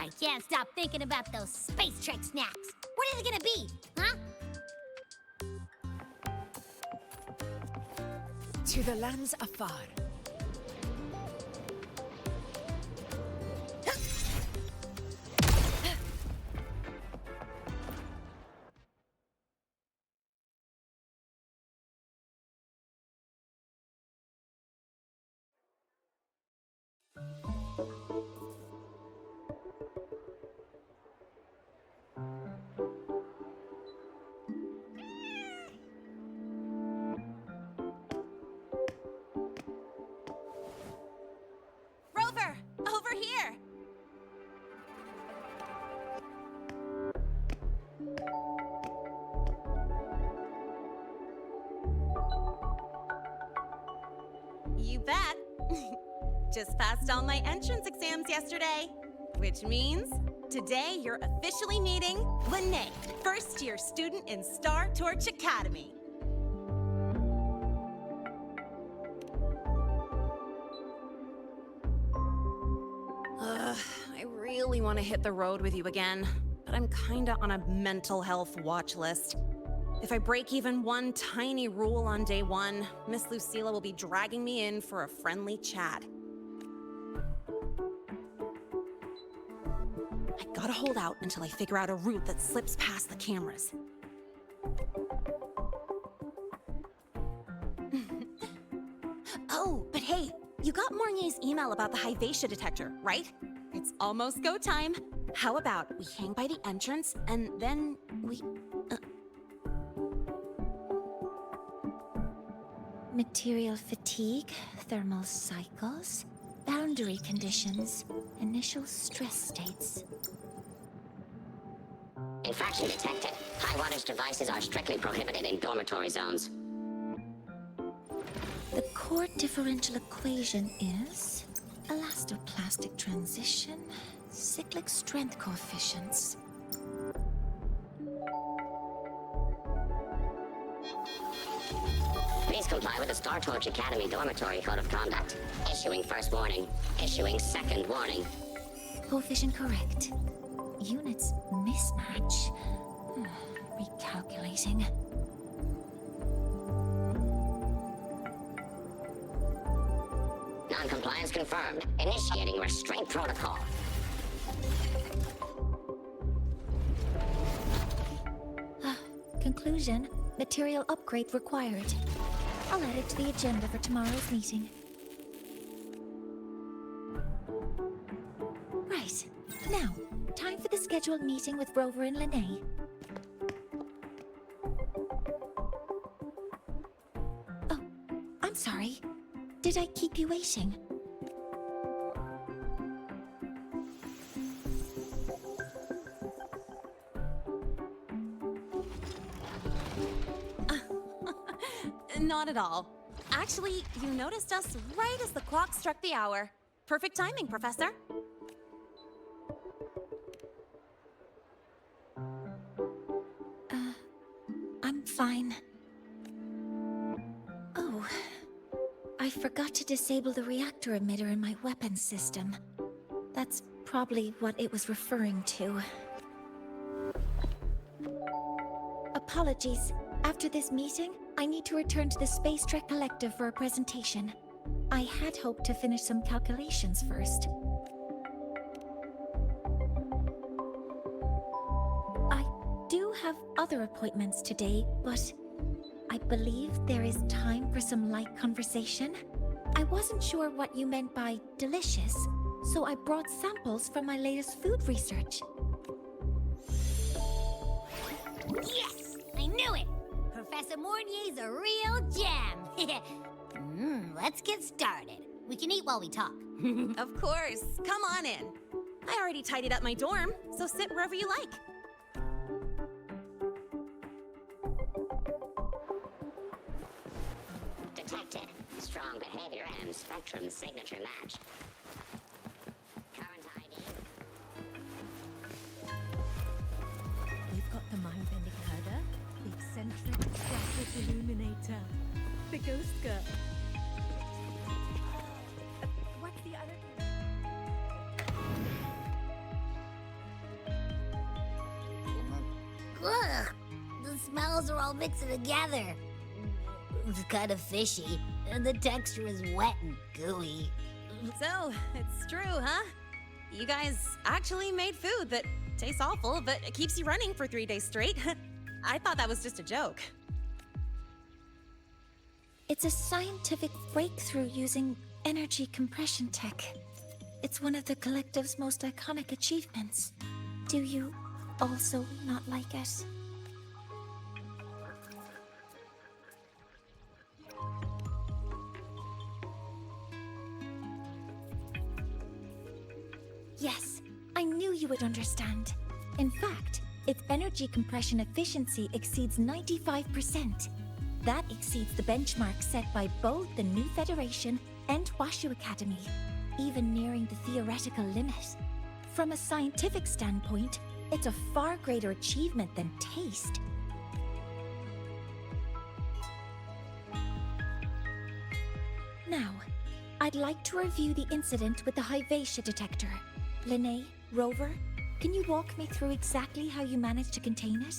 I can't stop thinking about those space trek snacks. What are they gonna be, huh? To the lands afar. Rover, over here! You bet. Just passed all my entrance exams yesterday. Which means today you're officially meeting Lene, first-year student in Star Torch Academy. I really want to hit the road with you again, but I'm kinda on a mental health watch list. If I break even one tiny rule on day one, Miss Lucilla will be dragging me in for a friendly chat. I gotta hold out until I figure out a route that slips past the cameras. Oh, but hey, you got Mornier's email about the Hyvatia detector, right? It's almost go time. How about we hang by the entrance and then we... Material fatigue, thermal cycles, boundary conditions, initial stress states. Infraction detected. High wattage devices are strictly prohibited in dormitory zones. The core differential equation is elastoplastic transition, cyclic strength coefficients. Please comply with the Star Torch Academy Dormitory Code of Conduct. Issuing first warning. Issuing second warning. Coefficient correct. Units mismatch. Recalculating. Non-compliance confirmed. Initiating restraint protocol. Conclusion. Material upgrade required. I'll add it to the agenda for tomorrow's meeting. Right. Now, time for the scheduled meeting with Rover and Lene. Oh, I'm sorry. Did I keep you waiting? Not at all. Actually, you noticed us right as the clock struck the hour. Perfect timing, Professor. I'm fine. Oh, I forgot to disable the reactor emitter in my weapons system. That's probably what it was referring to. Apologies. After this meeting, I need to return to the Space Trek Collective for a presentation. I had hoped to finish some calculations first. I do have other appointments today, but I believe there is time for some light conversation. I wasn't sure what you meant by delicious, so I brought samples from my latest food research. Yes! I knew it! Professor Mornier's a real gem. Let's get started. We can eat while we talk. Of course. Come on in. I already tidied up my dorm, so sit wherever you like. Detected. Strong behavior and spectrum signature match. Current ID. We've got the mind-bending herder, the eccentric graphic illuminator, the ghost girl. What's the other? smells are all mixing together. It's kind of fishy, and the texture is wet and gooey. So, it's true, huh? You guys actually made food that tastes awful, but it keeps you running for 3 days straight. I thought that was just a joke. It's a scientific breakthrough using energy compression tech. It's one of the collective's most iconic achievements. Do you also not like it? Yes, I knew you would understand. In fact, its energy compression efficiency exceeds 95%. That exceeds the benchmark set by both the New Federation and Washu Academy, even nearing the theoretical limit. From a scientific standpoint, it's a far greater achievement than taste. Now, I'd like to review the incident with the Hyvatia detector. Linnae, Rover, can you walk me through exactly how you managed to contain it?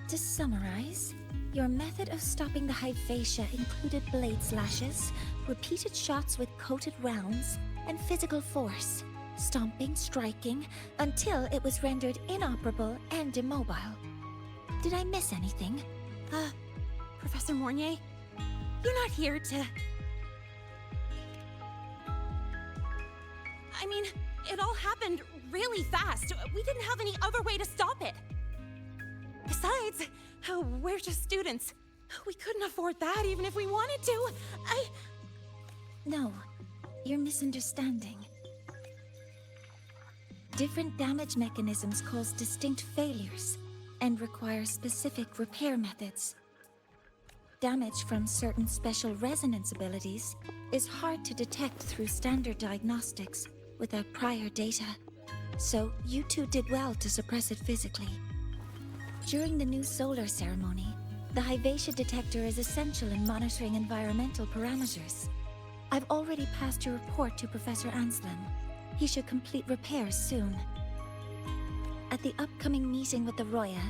To summarize, your method of stopping the Hyvatia included blade slashes, repeated shots with coated rounds, and physical force, stomping, striking, until it was rendered inoperable and immobile. Did I miss anything? Professor Mornier, you're not here to... I mean, it all happened really fast. We didn't have any other way to stop it. Besides, we're just students. We couldn't afford that even if we wanted to. No, you're misunderstanding. Different damage mechanisms cause distinct failures and require specific repair methods. Damage from certain special resonance abilities is hard to detect through standard diagnostics without prior data, so you two did well to suppress it physically. During the new solar ceremony, the Hyvatia detector is essential in monitoring environmental parameters. I've already passed your report to Professor Anslem. He should complete repairs soon. At the upcoming meeting with the Roya,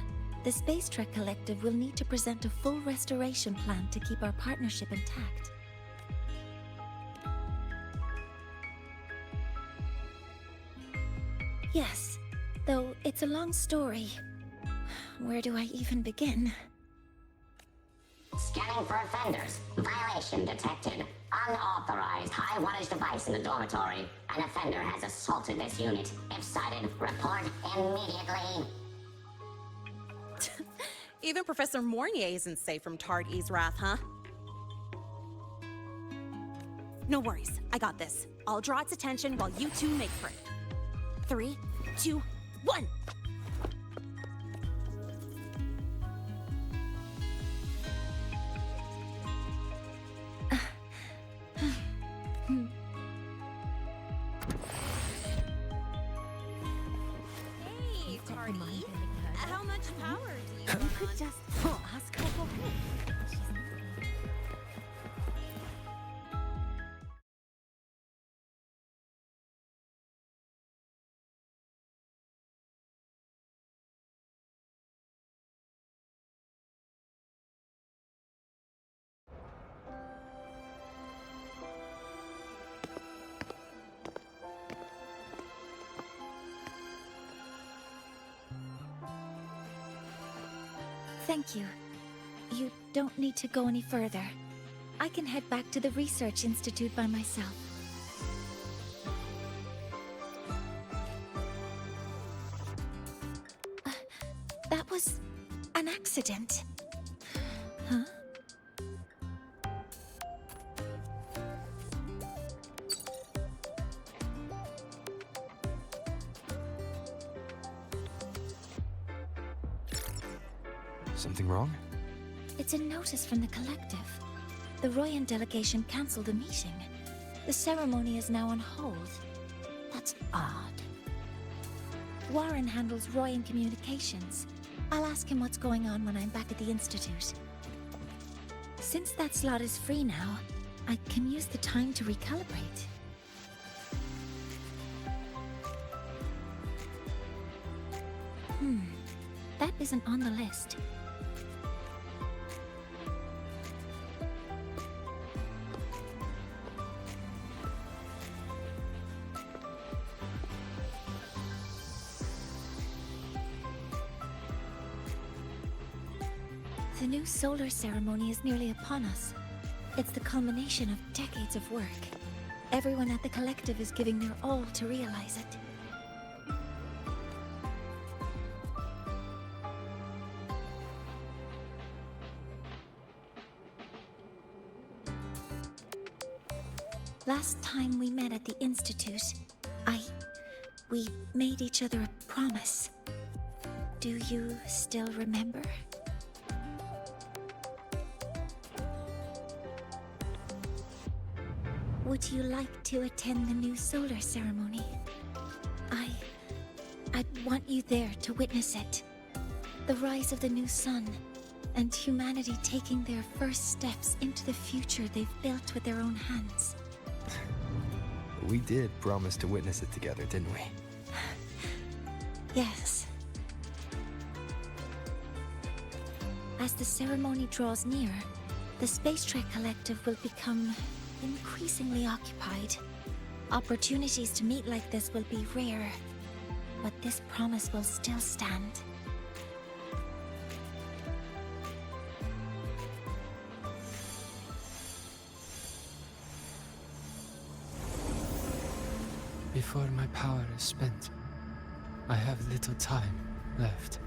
the Space Trek Collective will need to present a full restoration plan to keep our partnership intact. Yes, though it's a long story. Where do I even begin? Scanning for offenders. Violation detected. Unauthorized high wattage device in the dormitory. An offender has assaulted this unit. If sighted, report immediately. Even Professor Mornier isn't safe from Tard E's wrath, huh? No worries, I got this. I'll draw its attention while you two make for it. 3, 2, 1! Hey, Tardy. How much power do you You could just ask her for help. She's not here. Thank you. You don't need to go any further. I can head back to the Research Institute by myself. That was an accident. Huh? Something wrong? It's a notice from the collective. The Royan delegation cancelled the meeting. The ceremony is now on hold. That's odd. Warren handles Royan communications. I'll ask him what's going on when I'm back at the Institute. Since that slot is free now, I can use the time to recalibrate. That isn't on the list. The new solar ceremony is nearly upon us. It's the culmination of decades of work. Everyone at the collective is giving their all to realize it. Last time we met at the Institute, we made each other a promise. Do you still remember? Would you like to attend the new solar ceremony? I'd want you there to witness it. The rise of the new sun, and humanity taking their first steps into the future they've built with their own hands. We did promise to witness it together, didn't we? Yes. As the ceremony draws near, the Space Trek Collective will become increasingly occupied. Opportunities to meet like this will be rare, but this promise will still stand. Before my power is spent, I have little time left.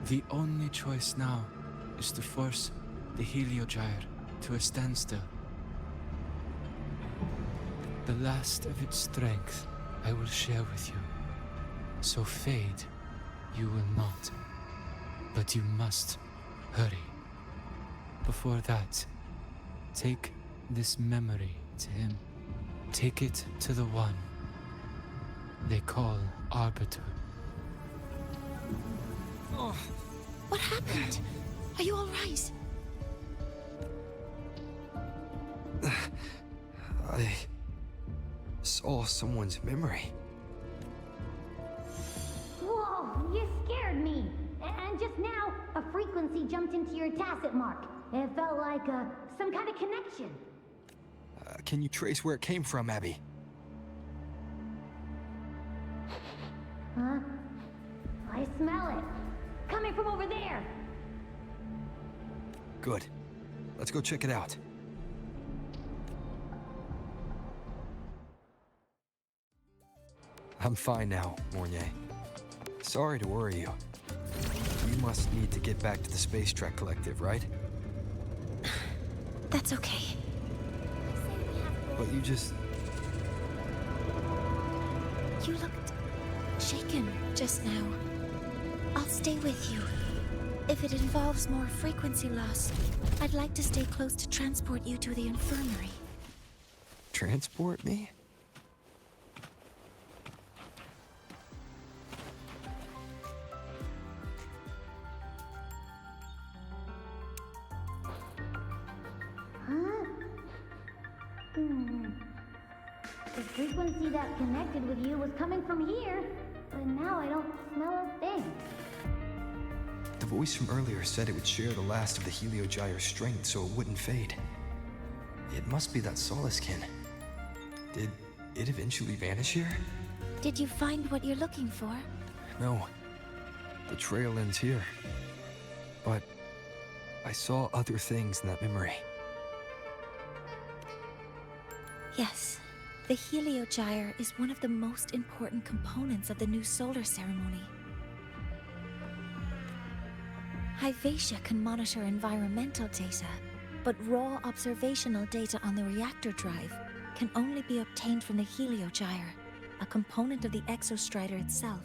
The only choice now is to force the Heliogyre to a standstill. The last of its strength I will share with you. So fade you will not. But you must hurry. Before that, take this memory to him. Take it to the one they call Arbiter. Oh, what happened? Are you all right? I saw someone's memory. Whoa, you scared me. And just now, a frequency jumped into your tacit mark. It felt like some kind of connection. Can you trace where it came from, Abby? Huh? I smell it. Coming from over there. Good. Let's go check it out. I'm fine now, Mornier. Sorry to worry you. You must need to get back to the Space Trek Collective, right? That's okay. But you looked shaken just now. I'll stay with you. If it involves more frequency loss, I'd like to stay close to transport you to the infirmary. transport me? The frequency that connected with you was coming from here, but now I don't smell a thing. The voice from earlier said it would share the last of the Heliogyre's strength so it wouldn't fade. It must be that Solaskin. Did it eventually vanish here? Did you find what you're looking for? No. The trail ends here. But I saw other things in that memory. Yes. The Heliogyre is one of the most important components of the new solar ceremony. Hyvatia can monitor environmental data, but raw observational data on the reactor drive can only be obtained from the Heliogyre, a component of the exostrider itself.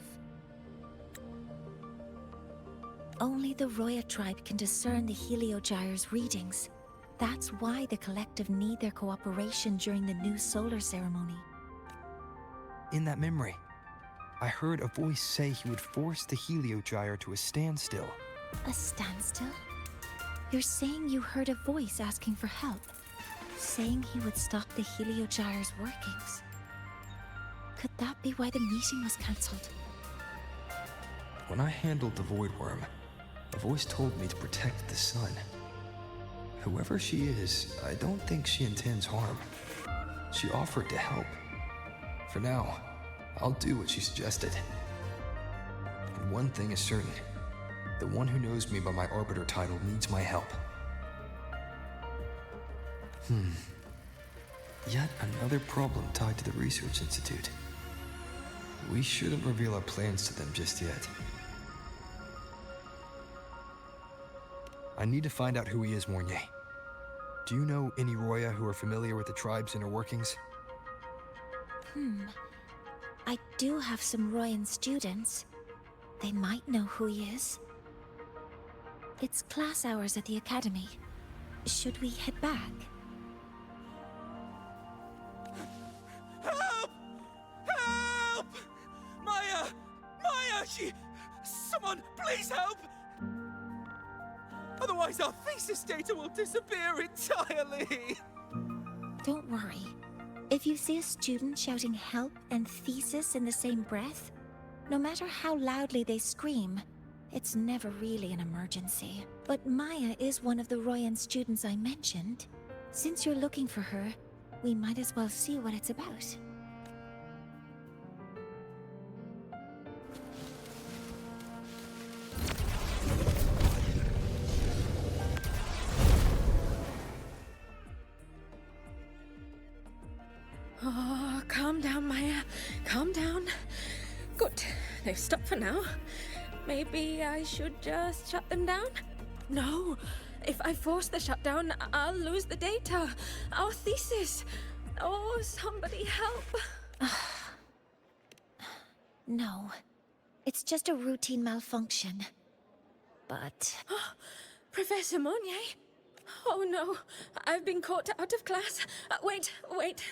Only the Roya tribe can discern the Heliogyre's readings. That's why the collective need their cooperation during the new solar ceremony. In that memory, I heard a voice say he would force the Heliogyre to a standstill. A standstill? You're saying you heard a voice asking for help? Saying he would stop the Heliogyre's workings? Could that be why the meeting was cancelled? When I handled the Void Worm, a voice told me to protect the sun. Whoever she is, I don't think she intends harm. She offered to help. For now, I'll do what she suggested. And one thing is certain. The one who knows me by my Arbiter title needs my help. Yet another problem tied to the Research Institute. We shouldn't reveal our plans to them just yet. I need to find out who he is, Mornier. Do you know any Roya who are familiar with the tribe's inner workings? I do have some Royan students. They might know who he is. It's class hours at the academy. Should we head back? Help! Help! Maya! Maya! Someone, please help! Otherwise our thesis data will disappear entirely! Don't worry. If you see a student shouting help and thesis in the same breath, no matter how loudly they scream, it's never really an emergency. But Maya is one of the Royan students I mentioned. Since you're looking for her, we might as well see what it's about. Oh, calm down, Maya. Calm down. Good. They've stopped for now. Maybe I should just shut them down? No. If I force the shutdown, I'll lose the data. Our thesis. Oh, somebody help. No. It's just a routine malfunction. But... Professor Monnier? Oh no, I've been caught out of class. Wait,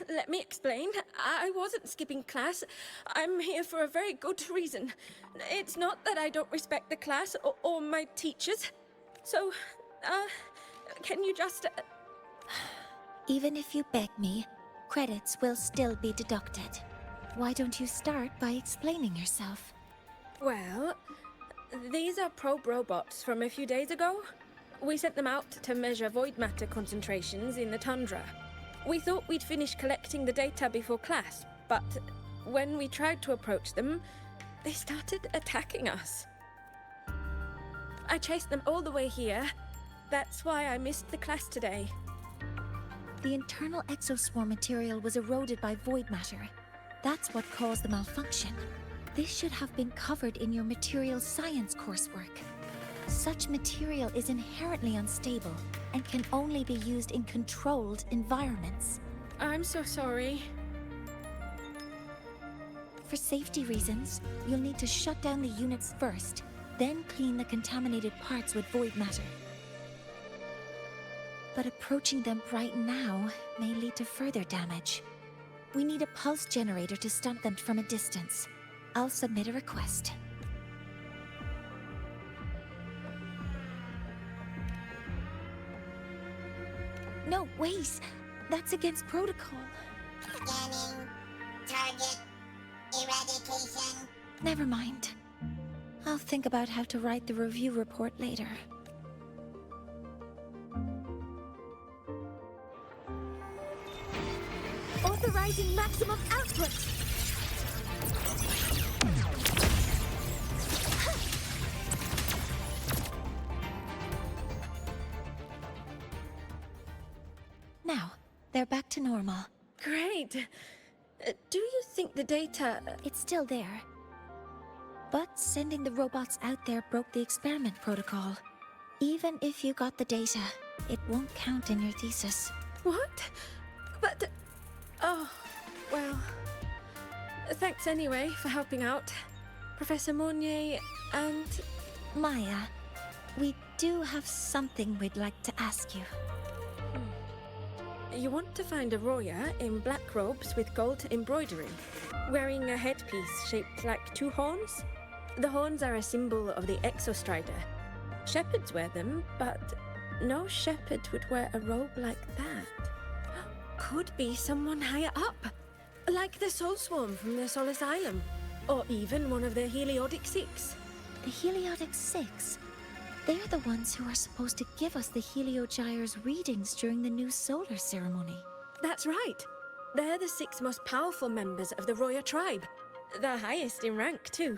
let me explain. I wasn't skipping class. I'm here for a very good reason. It's not that I don't respect the class or my teachers. So, can you just... Even if you beg me, credits will still be deducted. Why don't you start by explaining yourself? Well, these are probe robots from a few days ago. We sent them out to measure void matter concentrations in the tundra. We thought we'd finish collecting the data before class, but when we tried to approach them, they started attacking us. I chased them all the way here. That's why I missed the class today. The internal exoswarm material was eroded by void matter. That's what caused the malfunction. This should have been covered in your material science coursework. Such material is inherently unstable and can only be used in controlled environments. I'm so sorry. For safety reasons, you'll need to shut down the units first, then clean the contaminated parts with void matter. But approaching them right now may lead to further damage. We need a pulse generator to stun them from a distance. I'll submit a request. No, wait! That's against protocol. Scanning. Target. Eradication. Never mind. I'll think about how to write the review report later. Authorizing maximum output! Now, they're back to normal. Great. Do you think the data... It's still there. But sending the robots out there broke the experiment protocol. Even if you got the data, it won't count in your thesis. What? But... Oh, well... Thanks anyway for helping out. Professor Monnier and... Maya, We do have something we'd like to ask you. You want to find a Roya in black robes with gold embroidery, wearing a headpiece shaped like two horns? The horns are a symbol of the Exostrider. Shepherds wear them, but no shepherd would wear a robe like that. Could be someone higher up, like the Soul Swarm from the Sol Asylum, or even one of the Heliodic Six. The Heliodic Six? They're the ones who are supposed to give us the Heliogyre's readings during the new solar ceremony. That's right. They're the 6 most powerful members of the Roya tribe. The highest in rank, too.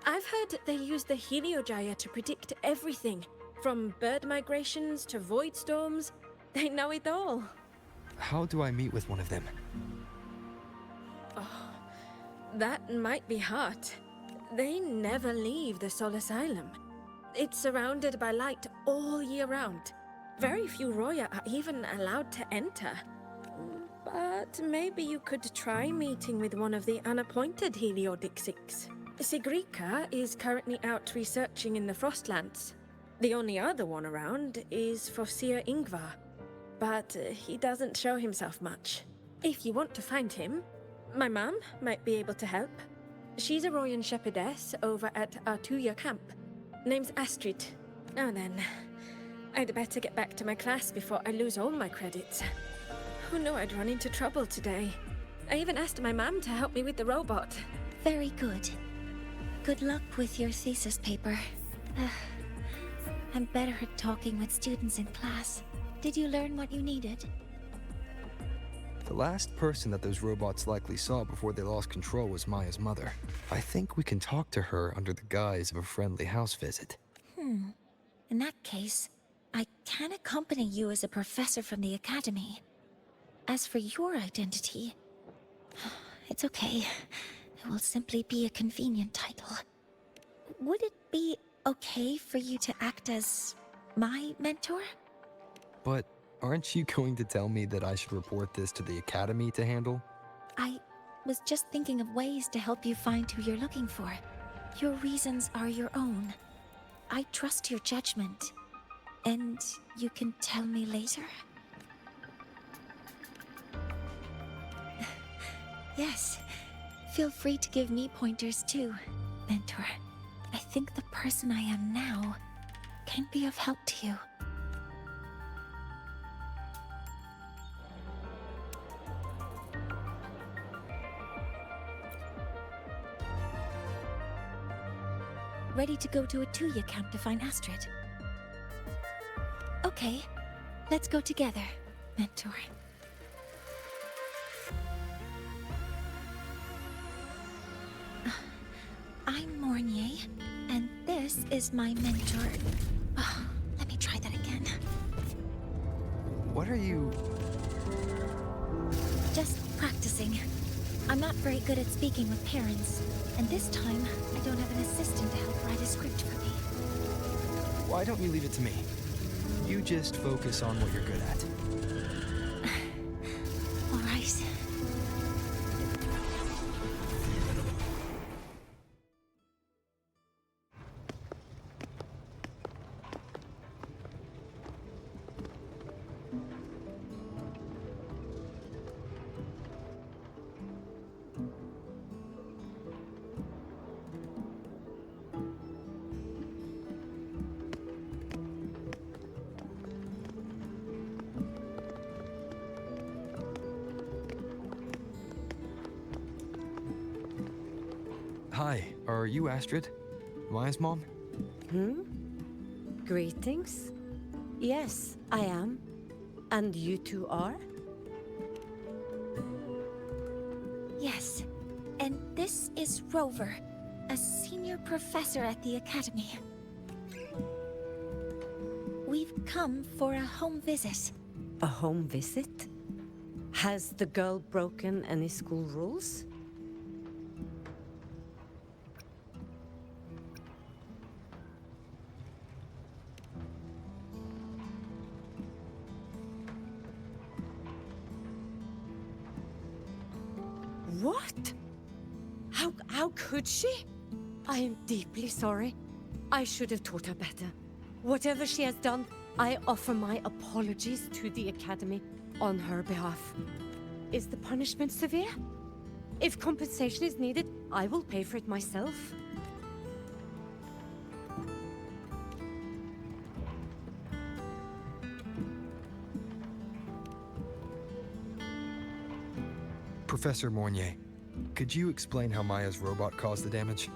I've heard they use the Heliogyre to predict everything, from bird migrations to void storms. They know it all. How do I meet with one of them? Oh, that might be hard. They never leave the Sol Asylum. It's surrounded by light all year round. Very few Roya are even allowed to enter. But maybe you could try meeting with one of the unappointed Heliodic Six. Sigrika is currently out researching in the Frostlands. The only other one around is Fossir Ingvar, but he doesn't show himself much. If you want to find him, my mum might be able to help. She's a Royan shepherdess over at Artuya camp. Name's Astrid. Now then, I'd better get back to my class before I lose all my credits. Who knew I'd run into trouble today? I even asked my mum to help me with the robot. Very good. Good luck with your thesis paper. I'm better at talking with students in class. Did you learn what you needed? The last person that those robots likely saw before they lost control was Maya's mother. I think we can talk to her under the guise of a friendly house visit. In that case, I can accompany you as a professor from the academy. As for your identity, it's okay. It will simply be a convenient title. Would it be okay for you to act as my mentor? But aren't you going to tell me that I should report this to the academy to handle? I was just thinking of ways to help you find who you're looking for. Your reasons are your own. I trust your judgment. And you can tell me later? Yes. Feel free to give me pointers too, mentor. I think the person I am now can be of help to you. Ready to go to Artuya camp to find Astrid? Okay, let's go together, mentor. I'm Mornier, and this is my mentor. Oh, let me try that again. What are you... Just practicing. I'm not very good at speaking with parents, and this time I don't have an assistant to help write a script for me. Why don't you leave it to me? You just focus on what you're good at. All right. Hi, are you Astrid? Maya's mom? Greetings. Yes, I am. And you two are? Yes, and this is Rover, a senior professor at the academy. We've come for a home visit. A home visit? Has the girl broken any school rules? What? How could she? I am deeply sorry. I should have taught her better. Whatever she has done, I offer my apologies to the Academy on her behalf. Is the punishment severe? If compensation is needed, I will pay for it myself. Professor Mornier, could you explain how Maya's robot caused the damage?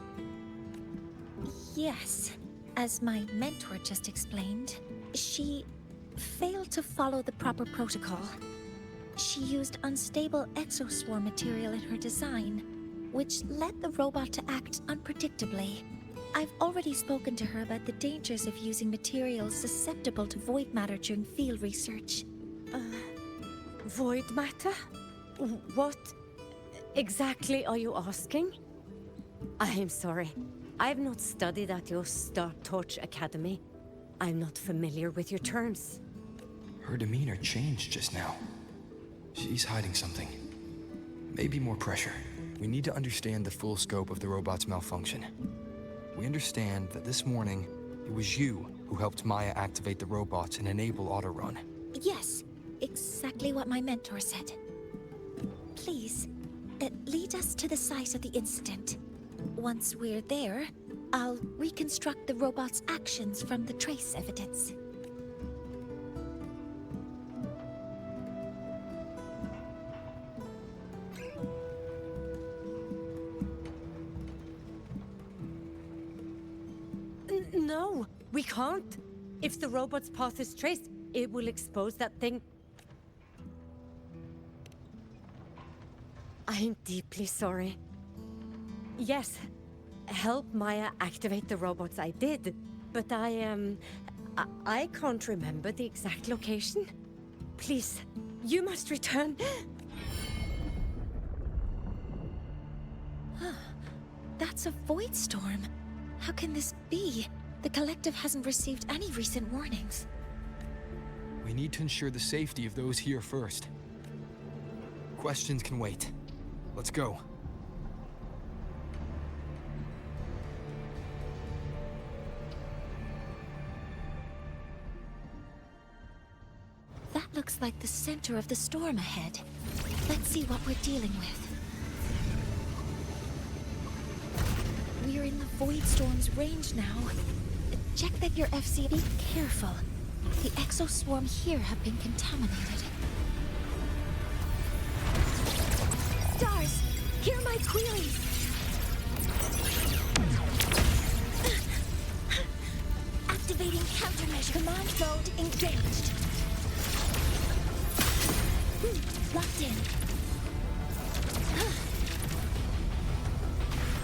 Yes. As my mentor just explained, she failed to follow the proper protocol. She used unstable exoswarm material in her design, which led the robot to act unpredictably. I've already spoken to her about the dangers of using materials susceptible to void matter during field research. Void matter? What exactly are you asking? I am sorry. I have not studied at your Star Torch Academy. I'm not familiar with your terms. Her demeanor changed just now. She's hiding something. Maybe more pressure. We need to understand the full scope of the robot's malfunction. We understand that this morning, it was you who helped Maya activate the robots and enable auto-run. Yes, exactly what my mentor said. Please, lead us to the site of the incident. Once we're there, I'll reconstruct the robot's actions from the trace evidence. No, we can't. If the robot's path is traced, it will expose that thing. I'm deeply sorry. Yes, help Maya activate the robots I did, but I can't remember the exact location. Please, you must return. That's a void storm. How can this be? The Collective hasn't received any recent warnings. We need to ensure the safety of those here first. Questions can wait. Let's go. That looks like the center of the storm ahead. Let's see what we're dealing with. We're in the Void Storm's range now. Check that your FC... Be careful. The exoswarm here have been contaminated. Stars, hear my queries! Activating countermeasure. Command mode engaged. Locked in.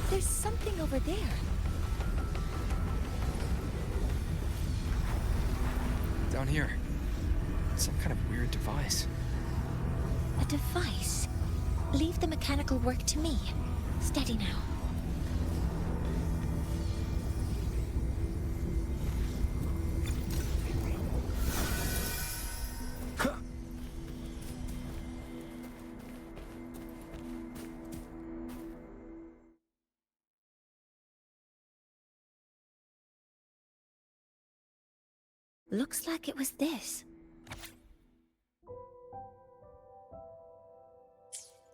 There's something over there. Down here. Some kind of weird device. A device? Leave the mechanical work to me. Steady now. Looks like it was this.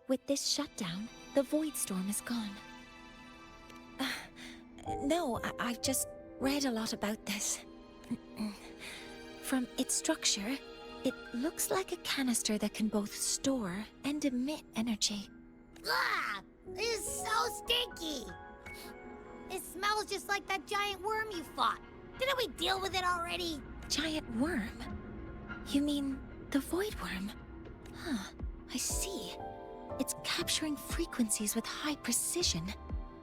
With this shutdown, the Void Storm is gone. No, I've just read a lot about this. From its structure, it looks like a canister that can both store and emit energy. Ah! This is so stinky! It smells just like that giant worm you fought. Didn't we deal with it already? Giant worm? You mean the Void Worm? Huh, I see. It's capturing frequencies with high precision,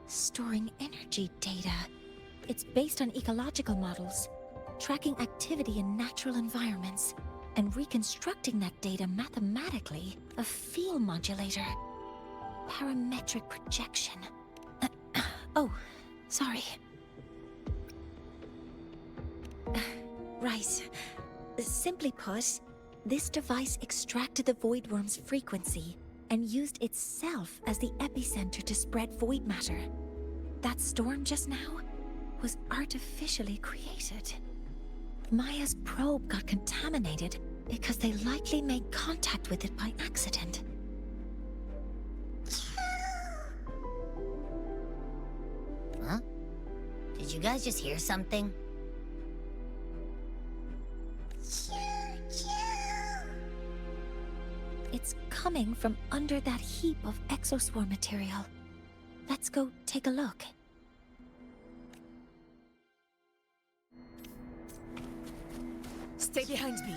storing energy data. It's based on ecological models, tracking activity in natural environments, and reconstructing that data mathematically. A field modulator. Parametric projection. Oh, sorry. Right. Simply put, this device extracted the Void Worm's frequency and used itself as the epicenter to spread void matter. That storm just now was artificially created. Maya's probe got contaminated because they likely made contact with it by accident. Huh? Did you guys just hear something? It's coming from under that heap of exoswarm material. Let's go take a look. Stay behind me.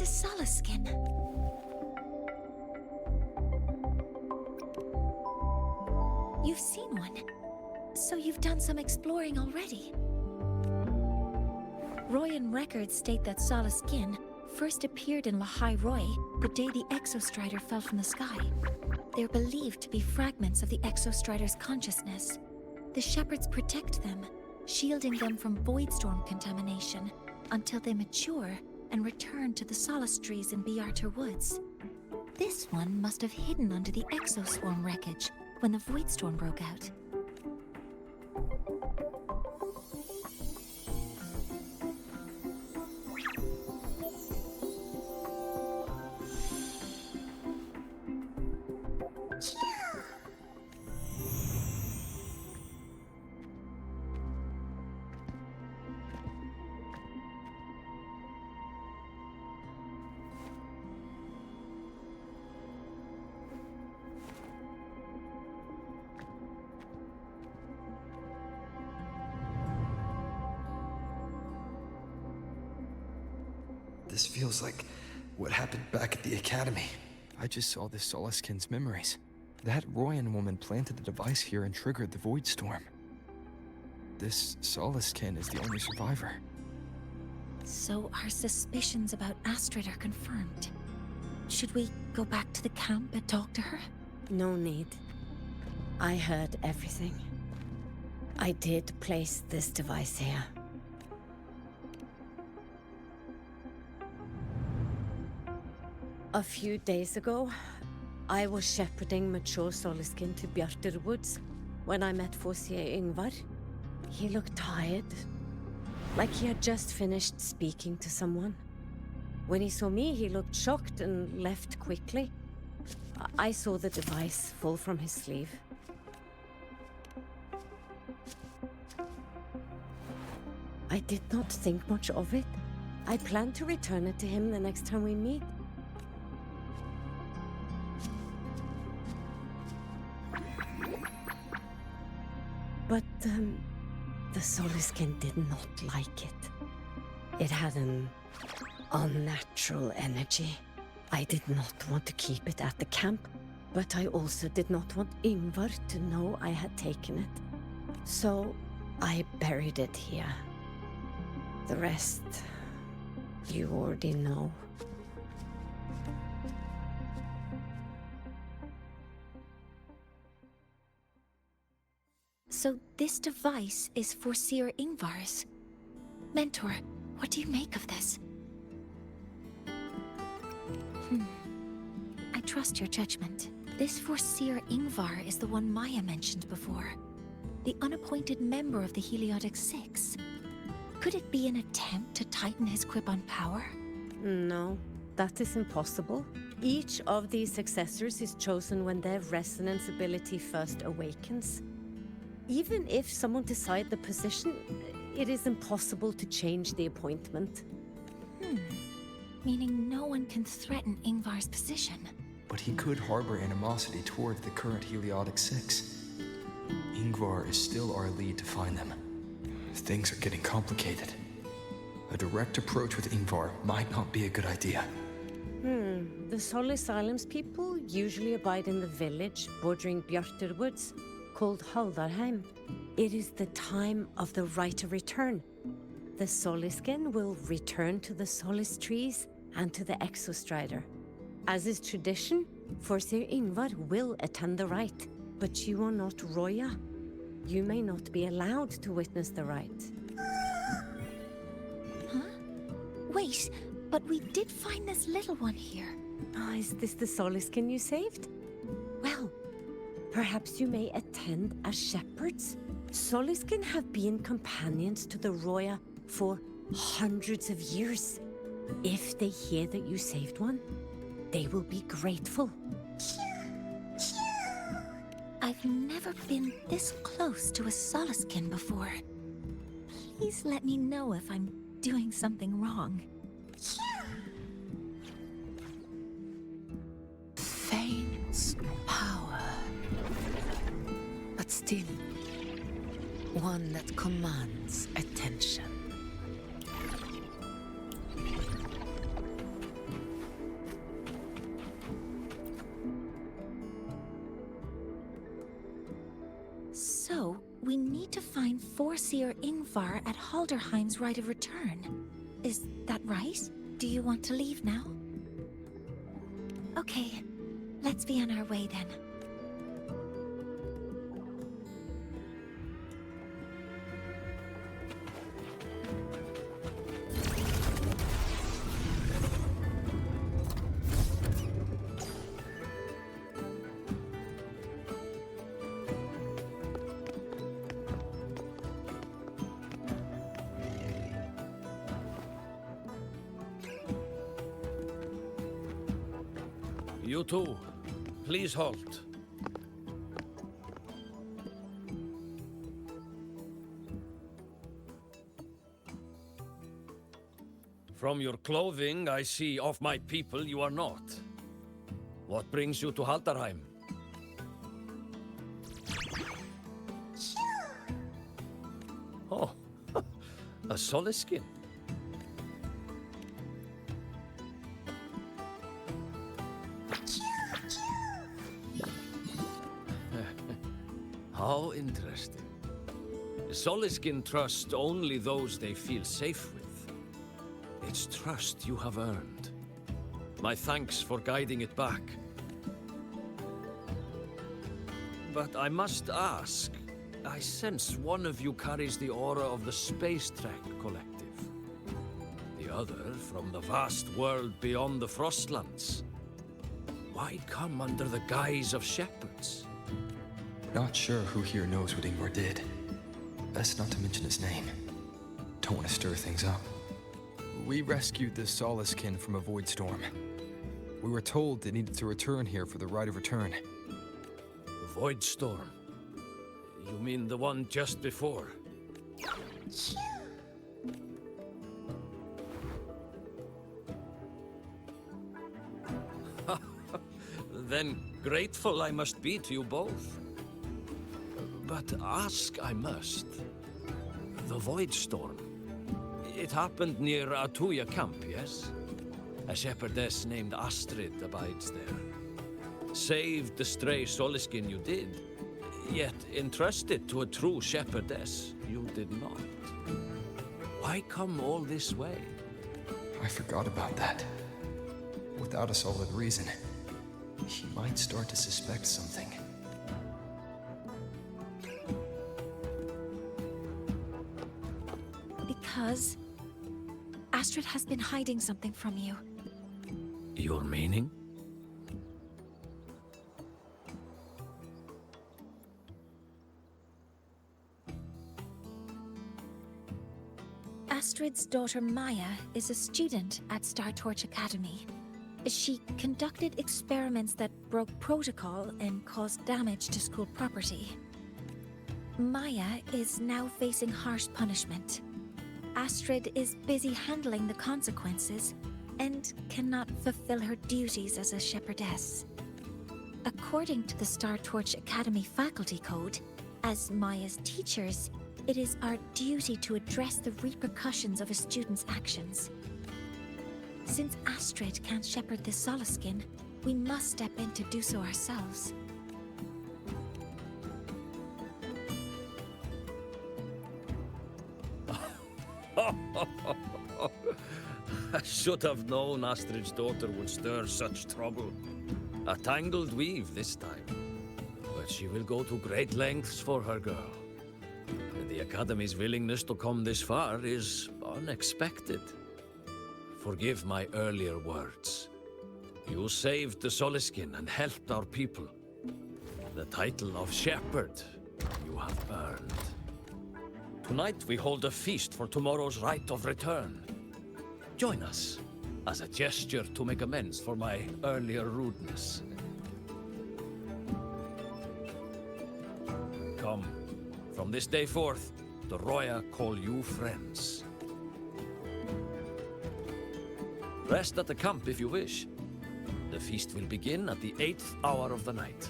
It's a Solace skin. You've seen one, so you've done some exploring already. Royan records state that Solace skin first appeared in Lahai Roy the day the Exostrider fell from the sky. They're believed to be fragments of the Exostrider's consciousness. The shepherds protect them, shielding them from voidstorm contamination until they mature and return to the Solace trees in Biarter Woods. This one must have hidden under the exoswarm wreckage when the voidstorm broke out. This feels like what happened back at the academy. I just saw this Solaskin's memories. That Royan woman planted the device here and triggered the void storm. This Solaskin is the only survivor. So our suspicions about Astrid are confirmed. Should we go back to the camp and talk to her? No need. I heard everything. I did place this device here. A few days ago, I was shepherding mature Solaskin to Bjarter Woods when I met Fossier Yngvar. He looked tired, like he had just finished speaking to someone. When he saw me, he looked shocked and left quickly. I saw the device fall from his sleeve. I did not think much of it. I plan to return it to him the next time we meet. But, the Solaskin did not like it. It had an unnatural energy. I did not want to keep it at the camp, but I also did not want Yngvar to know I had taken it. So, I buried it here. The rest, you already know. So this device is Foreseer Yngvar's. Mentor, what do you make of this? I trust your judgment. This Foreseer Yngvar is the one Maya mentioned before. The unappointed member of the Heliotic Six. Could it be an attempt to tighten his grip on power? No, that is impossible. Each of these successors is chosen when their resonance ability first awakens. Even if someone decides the position, it is impossible to change the appointment. Meaning no one can threaten Yngvar's position. But he could harbor animosity toward the current Heliotic Six. Yngvar is still our lead to find them. Things are getting complicated. A direct approach with Yngvar might not be a good idea. The Solis Islands people usually abide in the village bordering Bjarter Woods, called Haldarheim. It is the time of the Rite of Return. The Soliskin will return to the Solis trees and to the Exostrider. As is tradition, Forseer Ingvar will attend the rite, but you are not Roya. You may not be allowed to witness the rite. Huh? Wait, but we did find this little one here. Ah, is this the Soliskin you saved? Well, perhaps you may attend as shepherds. Soliskin have been companions to the Roya for hundreds of years. If they hear that you saved one, they will be grateful. I've never been this close to a Soliskin before. Please let me know if I'm doing something wrong. Fane's power, but still one that commands attention. So, we need to find Forseer Ingvar at Halderheim's Rite of Return. Is that right? Do you want to leave now? Okay, let's be on our way then. You two, please halt. From your clothing, I see of my people you are not. What brings you to Haldarheim? Oh, a Soliskin. How interesting. Soliskin trust only those they feel safe with. It's trust you have earned. My thanks for guiding it back. But I must ask, I sense one of you carries the aura of the Space Trek Collective. The other from the vast world beyond the Frostlands. Why come under the guise of shepherds? Not sure who here knows what Ingvar did. Best not to mention his name. Don't want to stir things up. We rescued the Soliskin from a void storm. We were told they needed to return here for the Rite of Return. Void storm? You mean the one just before? Then grateful I must be to you both. But ask I must. The Void Storm. It happened near Atuya camp, yes? A shepherdess named Astrid abides there. Saved the stray Soliskin you did, yet entrusted to a true shepherdess you did not. Why come all this way? I forgot about that. Without a solid reason, he might start to suspect something. Because Astrid has been hiding something from you. Your meaning? Astrid's daughter Maya is a student at Star Torch Academy. She conducted experiments that broke protocol and caused damage to school property. Maya is now facing harsh punishment. Astrid is busy handling the consequences and cannot fulfill her duties as a shepherdess. According to the Star Torch Academy faculty code, as Maya's teachers, it is our duty to address the repercussions of a student's actions. Since Astrid can't shepherd the Soliskin, we must step in to do so ourselves. I should have known Astrid's daughter would stir such trouble. A tangled weave this time. But she will go to great lengths for her girl. And the Academy's willingness to come this far is unexpected. Forgive my earlier words. You saved the Soliskin and helped our people. The title of Shepherd you have earned. Tonight we hold a feast for tomorrow's rite of return. Join us, as a gesture to make amends for my earlier rudeness. Come, from this day forth, the Roya call you friends. Rest at the camp if you wish. The feast will begin at the 8th hour of the night.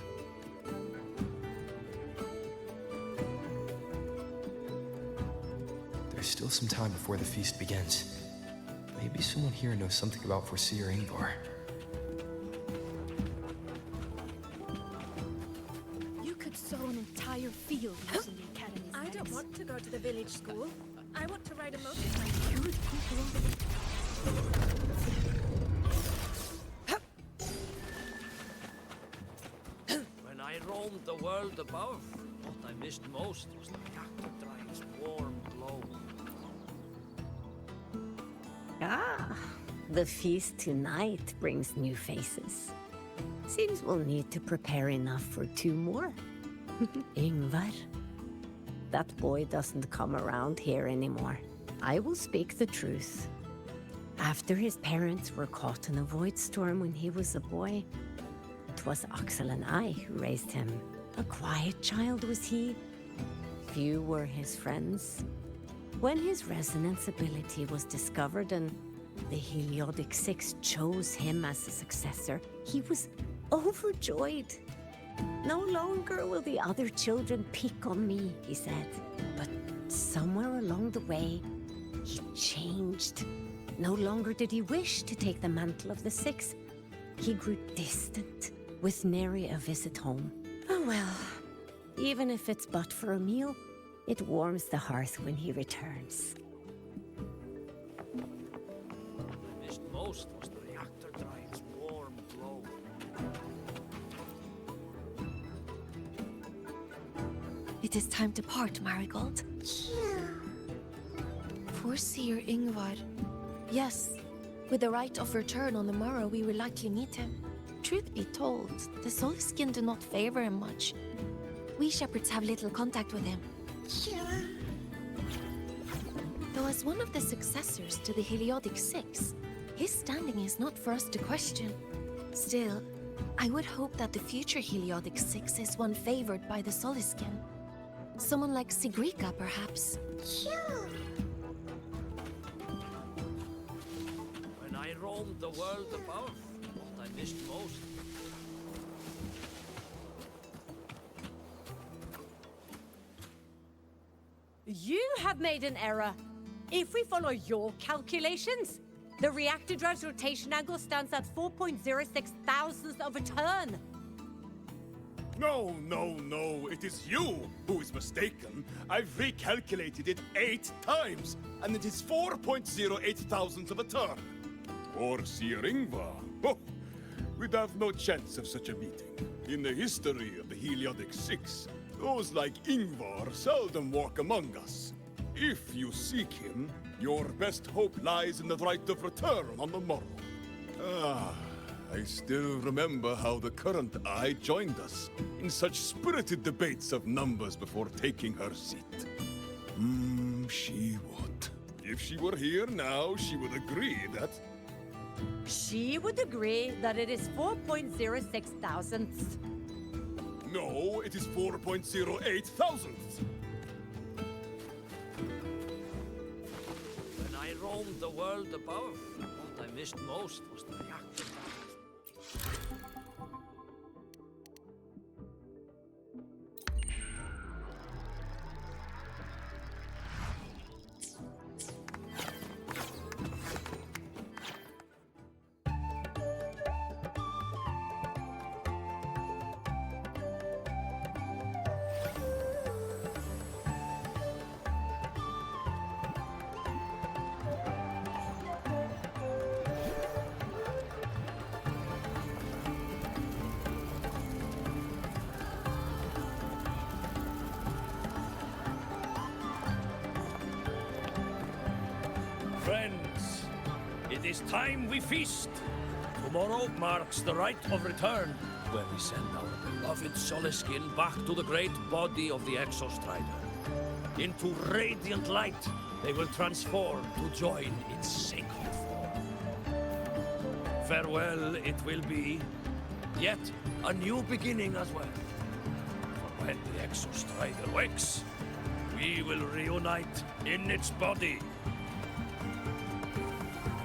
There's still some time before the feast begins. Maybe someone here knows something about Foreseer Ingvar. You could sow an entire field using the Academy's I don't want to go to the village school. I want to ride a motorcycle. Good people over there. When I roamed the world above, what I missed most was the reactor drive's warm glow. Ah, the feast tonight brings new faces. Seems we'll need to prepare enough for 2 more. Ingvar. That boy doesn't come around here anymore. I will speak the truth. After his parents were caught in a void storm when he was a boy, it was Axel and I who raised him. A quiet child was he. Few were his friends. When his resonance ability was discovered and the Heliodic Six chose him as a successor, he was overjoyed. No longer will the other children pick on me, he said. But somewhere along the way, he changed. No longer did he wish to take the mantle of the Six. He grew distant, with nary a visit home. Oh well, even if it's but for a meal, it warms the hearth when he returns. What I missed most was the reactor drive's warm glow. It is time to part, Marigold. Foreseer Ingvar. Yes, with the right of return on the morrow, we will likely meet him. Truth be told, the Soliskin do not favor him much. We shepherds have little contact with him. Though as one of the successors to the Heliodic Six, his standing is not for us to question. Still, I would hope that the future Heliodic Six is one favored by the Soliskin. Someone like Sigrika, perhaps. When I roamed the world above, what I missed most. You have made an error. If we follow your calculations, the reactor drive's rotation angle stands at 4.06 thousandths of a turn. No, no, no, it is you who is mistaken. I've recalculated it 8 times, and it is 4.08 thousandths of a turn. Or Seer Ingvar. Oh, we'd have no chance of such a meeting. In the history of the Heliodic Six, those like Ingvar seldom walk among us. If you seek him, your best hope lies in the right of return on the morrow. Ah, I still remember how the current eye joined us in such spirited debates of numbers before taking her seat. She would. If she were here now, she would agree that... She would agree that it is 4.06 thousandths. No, it is 4.08 thousandths. When I roamed the world above, what I missed most was the reactor drive. is time we feast. Tomorrow marks the rite of return, where we send our beloved Soliskin back to the great body of the Exostrider. Into radiant light, they will transform to join its sacred form. Farewell it will be, yet a new beginning as well. For when the Exostrider wakes, we will reunite in its body.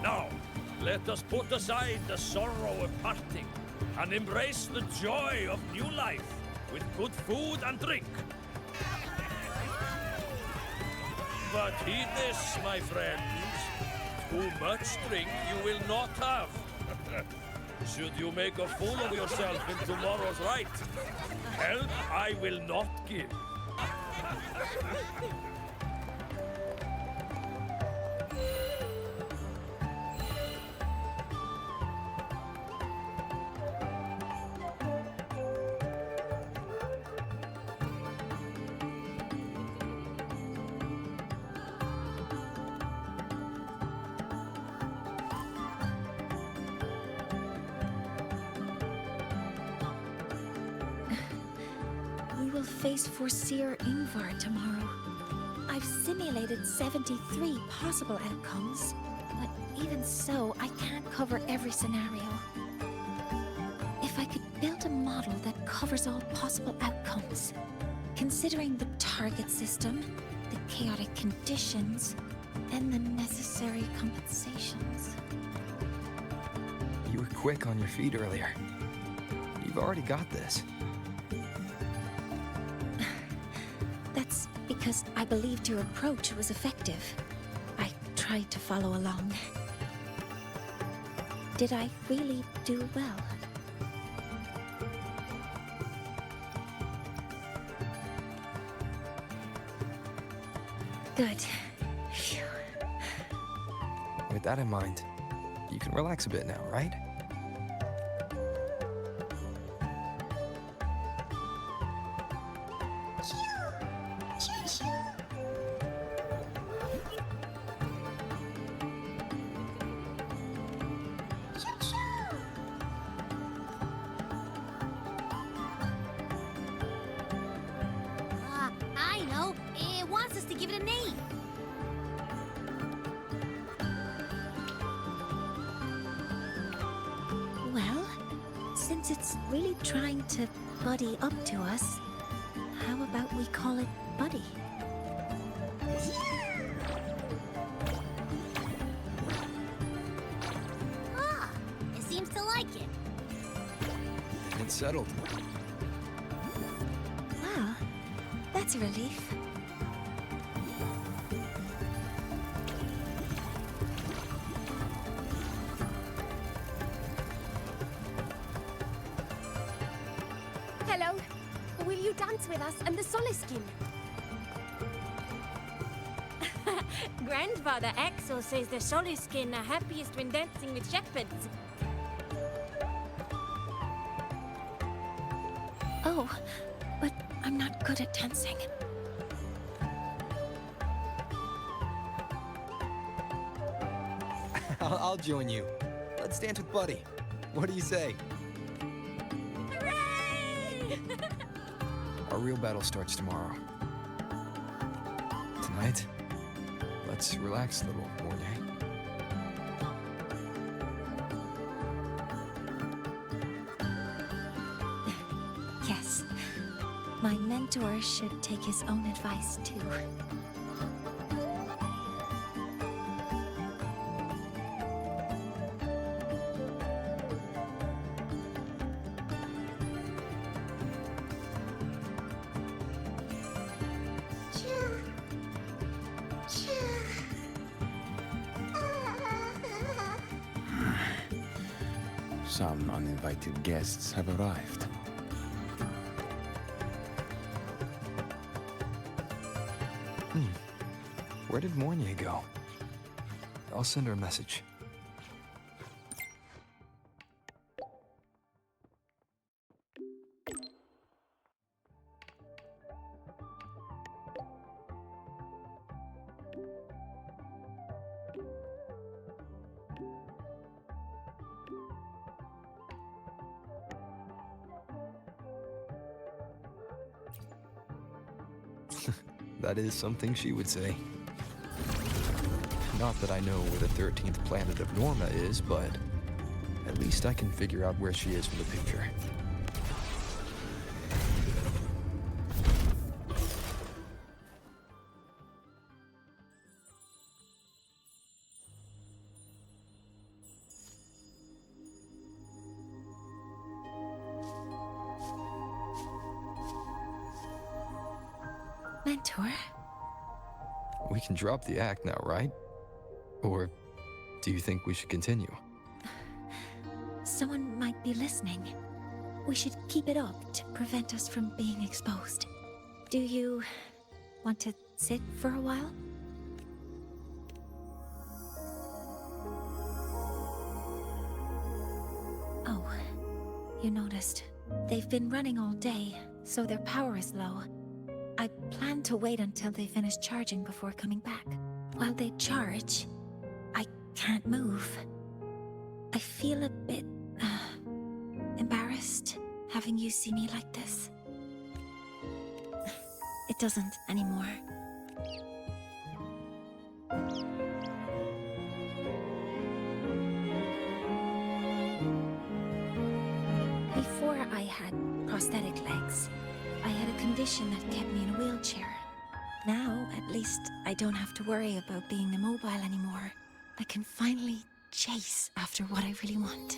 Now, let us put aside the sorrow of parting and embrace the joy of new life with good food and drink. But heed this, my friends. Too much drink you will not have. Should you make a fool of yourself in tomorrow's rite, help I will not give. We will face Forseer Ingvar tomorrow. I've simulated 73 possible outcomes, but even so, I can't cover every scenario. If I could build a model that covers all possible outcomes, considering the target system, the chaotic conditions, and the necessary compensations. You were quick on your feet earlier. You've already got this. That's because I believed your approach was effective. I tried to follow along. Did I really do well? Good. Phew. With that in mind, you can relax a bit now, right? I know. It wants us to give it a name. Well, since it's really trying to buddy up to us, how about we call it Buddy? Ah, it seems to like it. It's settled. Well, that's a relief. Hello. Will you dance with us and the Soliskin? Grandfather Axel says the Soliskin are happiest when dancing with shepherds. Oh, but I'm not good at dancing. I'll join you. Let's dance with Buddy. What do you say? Hooray! Our real battle starts tomorrow. Tonight, let's relax a little, Mornay. Yes. My mentor should take his own advice, too. Some uninvited guests have arrived. Where did Mornay go? I'll send her a message. That is something she would say. Not that I know where the 13th planet of Norma is, but at least I can figure out where she is from the picture. Mentor? We can drop the act now, right? Or do you think we should continue? Someone might be listening. We should keep it up to prevent us from being exposed. Do you want to sit for a while? Oh, you noticed. They've been running all day, so their power is low. I plan to wait until they finish charging before coming back. While they charge, I can't move. I feel a bit embarrassed having you see me like this. It doesn't anymore. Before I had prosthetic legs, I had a condition that kept me in a wheelchair. Now, at least, I don't have to worry about being immobile anymore. I can finally chase after what I really want.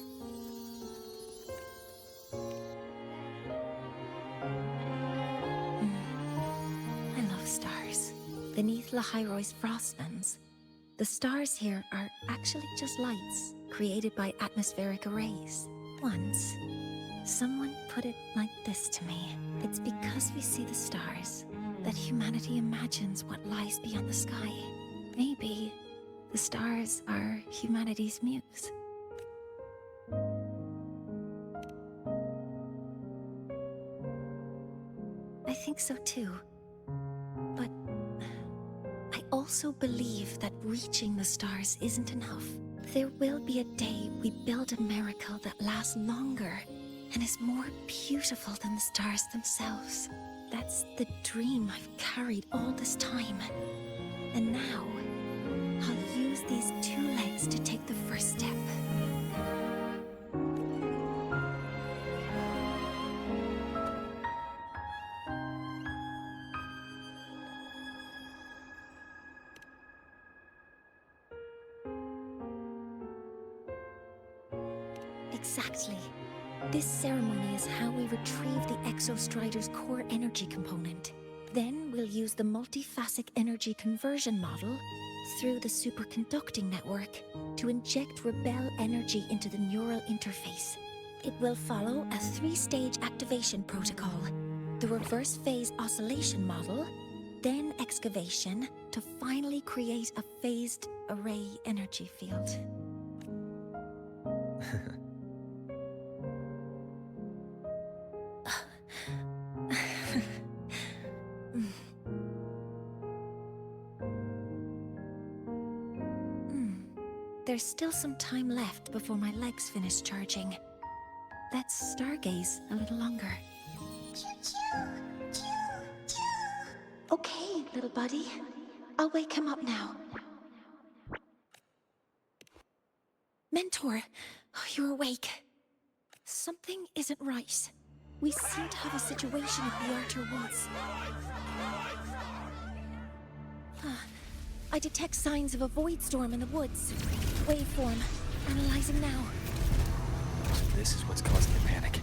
I love stars. Beneath Lahairoy's frostlands, the stars here are actually just lights created by atmospheric arrays. Once, someone put it like this to me. It's because we see the stars that humanity imagines what lies beyond the sky. Maybe the stars are humanity's muse. I think so too. But I also believe that reaching the stars isn't enough. There will be a day we build a miracle that lasts longer and is more beautiful than the stars themselves. That's the dream I've carried all this time. And now, I'll use these 2 legs to take the first step. Exactly. This ceremony is how we retrieve the Exostrider's core energy component. Then we'll use the multiphasic energy conversion model through the superconducting network to inject rebel energy into the neural interface. It will follow a 3-stage activation protocol: the reverse phase oscillation model, then excavation, to finally create a phased array energy field. There's still some time left before my legs finish charging. Let's stargaze a little longer. Okay, little buddy. I'll wake him up now. Mentor, you're awake. Something isn't right. We seem to have a situation at the Archer Woods. I detect signs of a void storm in the woods. Waveform. Analyzing now. This is what's causing the panic.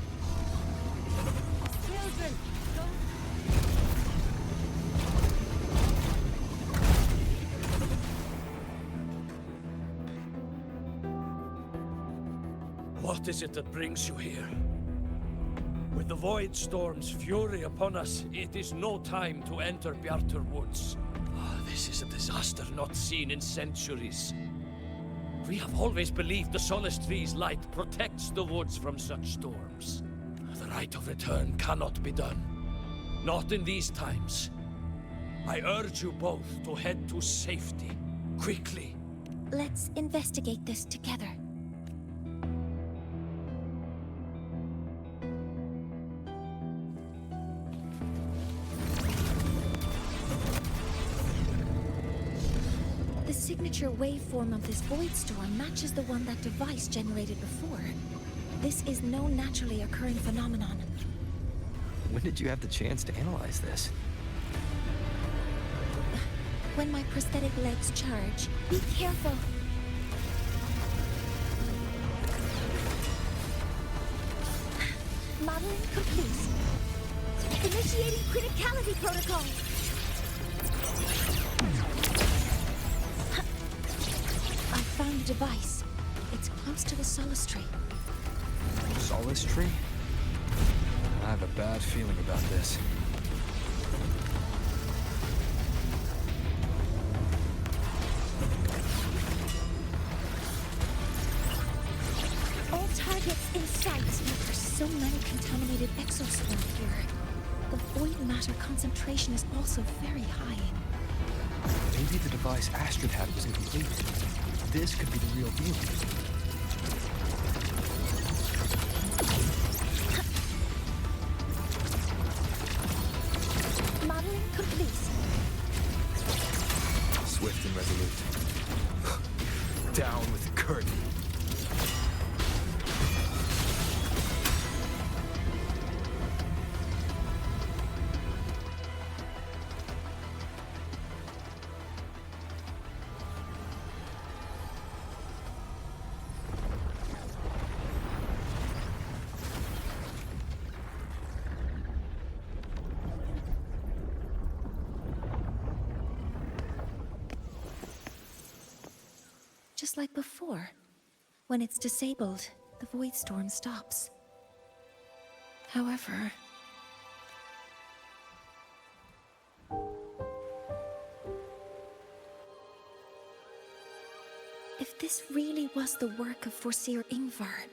Children, What is it that brings you here? With the Void Storm's fury upon us, it is no time to enter Bjartur Woods. This is a disaster not seen in centuries. We have always believed the Solace Tree's light protects the woods from such storms. The rite of return cannot be done. Not in these times. I urge you both to head to safety, quickly. Let's investigate this together. signature waveform of this void storm matches the one that device generated before. This is no naturally occurring phenomenon. When did you have the chance to analyze this? When my prosthetic legs charge, be careful. Modeling complete. Initiating criticality protocol. I found a device. It's close to the Solace Tree. Solace Tree? I have a bad feeling about this. All targets in sight. There's so many contaminated exoswarm here. The void matter concentration is also very high. Maybe the device Astrid had was incomplete. This could be the real deal. Modeling complete. Swift and resolute. Down with the curtain. Just like before. When it's disabled, the void storm stops. However... if this really was the work of Foreseer Ingvar,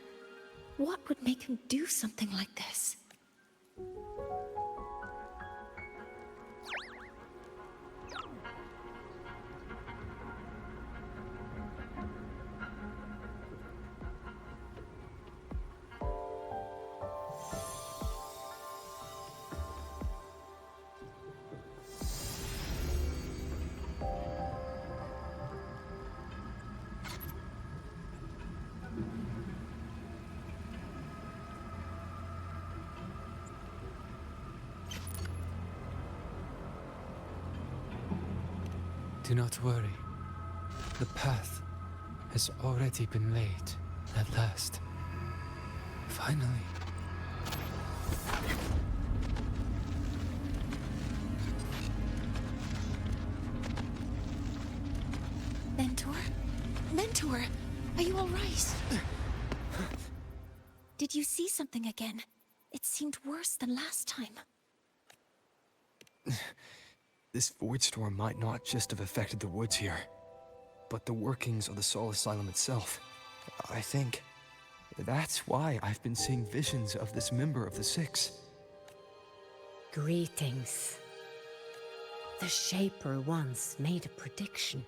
what would make him do something like this? Do not worry. The path has already been laid, at last. Finally. Mentor? Mentor! Are you alright? Did you see something again? It seemed worse than last time. This void storm might not just have affected the woods here, but the workings of the Soul Asylum itself. I think that's why I've been seeing visions of this member of the Six. Greetings. The Shaper once made a prediction.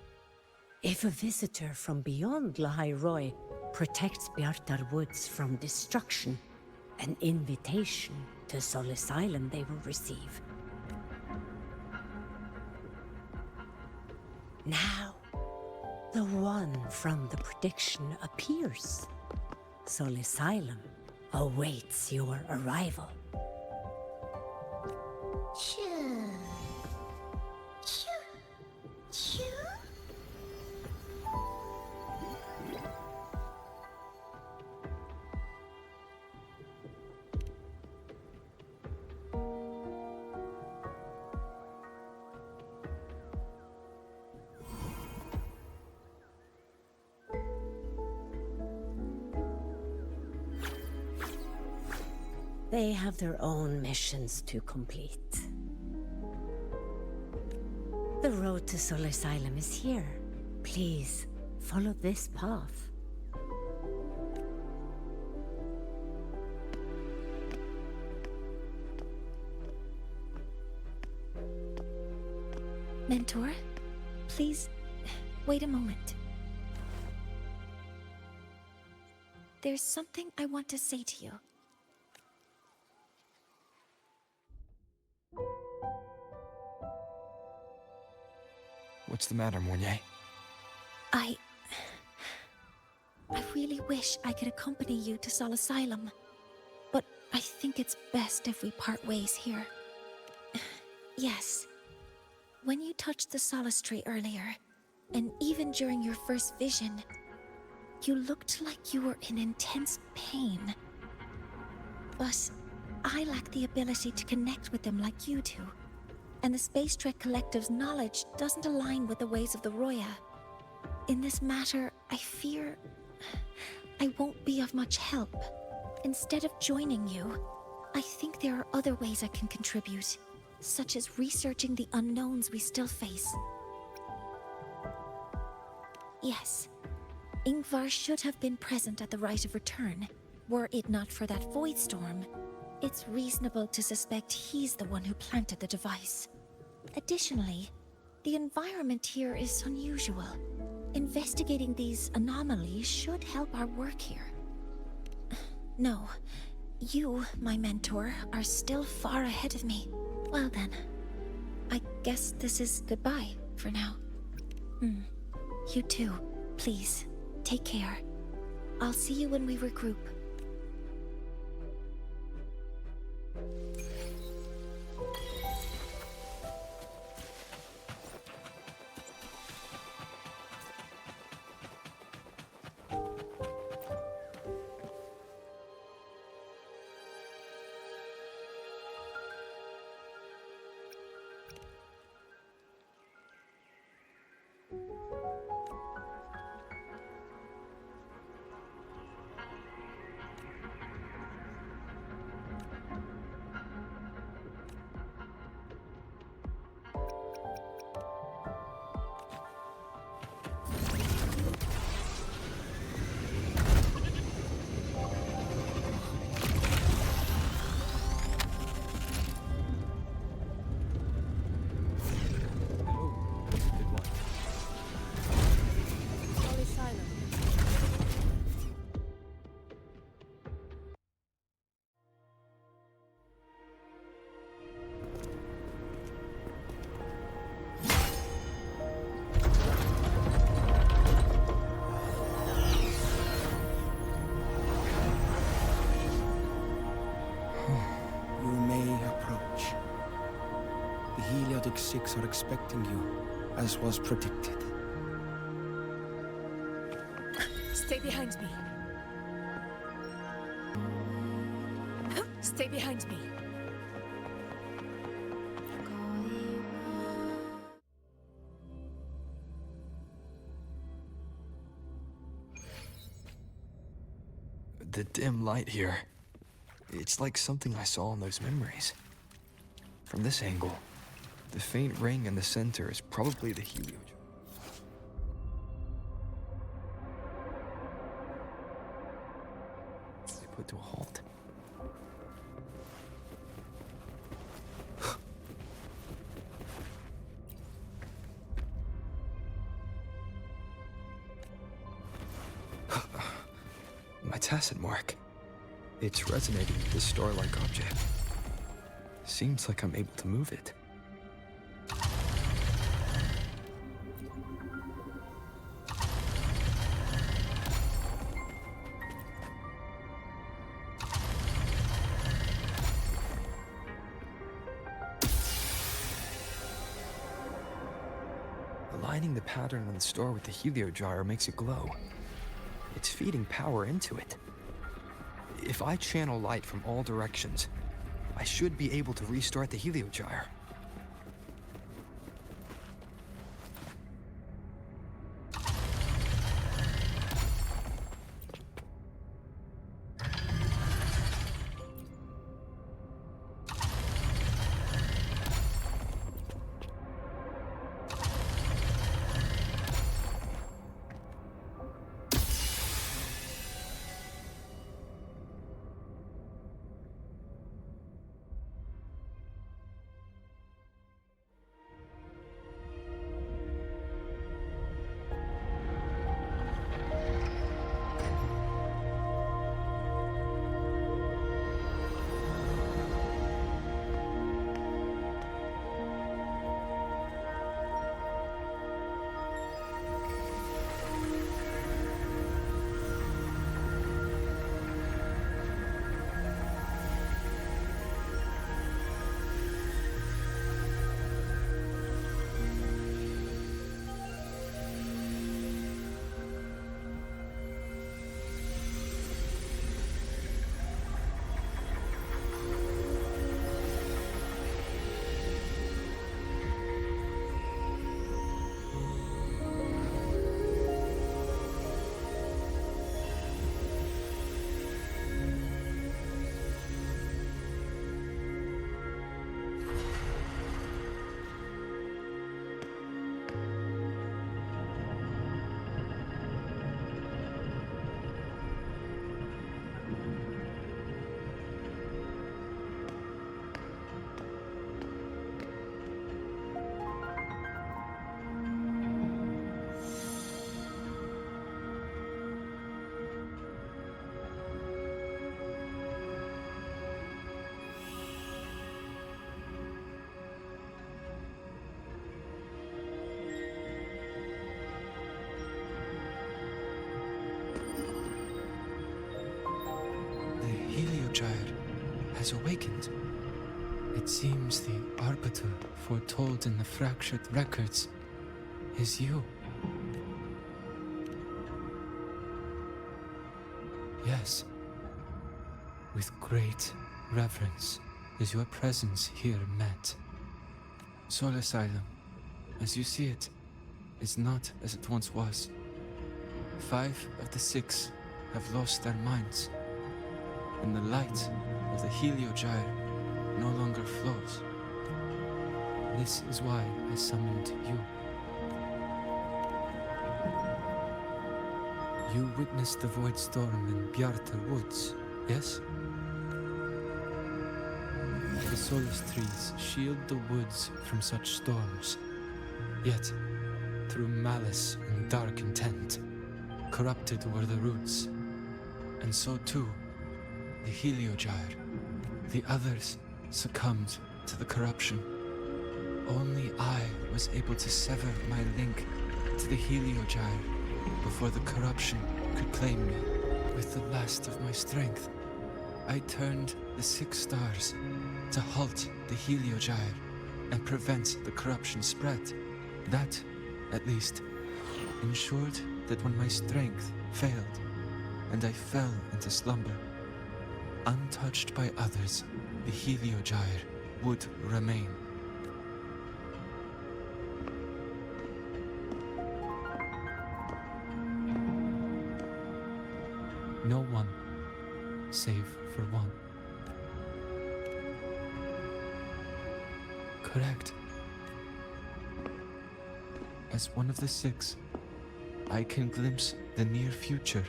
If a visitor from beyond Lahai Roy protects Bjartar Woods from destruction, an invitation to Soul Asylum they will receive. Now, the one from the prediction appears. Soul Asylum awaits your arrival. Choo. Choo. Choo. They have their own missions to complete. The road to Soul Asylum is here. Please, follow this path. Mentor, please, wait a moment. There's something I want to say to you. What's the matter, Mornier? I really wish I could accompany you to Sol Asylum, but I think it's best if we part ways here. Yes, when you touched the Solace Tree earlier, and even during your first vision, you looked like you were in intense pain. But I lack the ability to connect with them like you do, and the Space Trek Collective's knowledge doesn't align with the ways of the Roya. In this matter, I fear I won't be of much help. Instead of joining you, I think there are other ways I can contribute, such as researching the unknowns we still face. Yes, Ingvar should have been present at the Rite of Return. Were it not for that void storm, it's reasonable to suspect he's the one who planted the device. Additionally, the environment here is unusual. Investigating these anomalies should help our work here. No, you, my mentor, are still far ahead of me. Well then, I guess this is goodbye for now. You too. Please, take care. I'll see you when we regroup. Heliotic 6 are expecting you, as was predicted. Stay behind me. Stay behind me. The dim light here. It's like something I saw in those memories. From this angle, the faint ring in the center is probably the heliogen. They put to a halt. My tacit mark. It's resonating with this star-like object. Seems like I'm able to move it. Aligning the pattern on the star with the heliogyre makes it glow. It's feeding power into it. If I channel light from all directions, I should be able to restart the heliogyre. Heliogyre has awakened. It seems the Arbiter foretold in the fractured records is you. Yes. With great reverence is your presence here met. Soul Asylum, as you see it, is not as it once was. 5 of the 6 have lost their minds, and the light of the Heliogyre no longer flows. This is why I summoned you. You witnessed the Void Storm in Bjartar Woods, yes? The Solace trees shield the woods from such storms. Yet, through malice and dark intent, corrupted were the roots. And so too, the Heliogyre. The others succumbed to the corruption. Only I was able to sever my link to the Heliogyre before the corruption could claim me. With the last of my strength, I turned the 6 stars to halt the Heliogyre and prevent the corruption spread. That, at least, ensured that when my strength failed and I fell into slumber, untouched by others, the Heliogyre would remain. No one, save for one. Correct. As one of the 6, I can glimpse the near future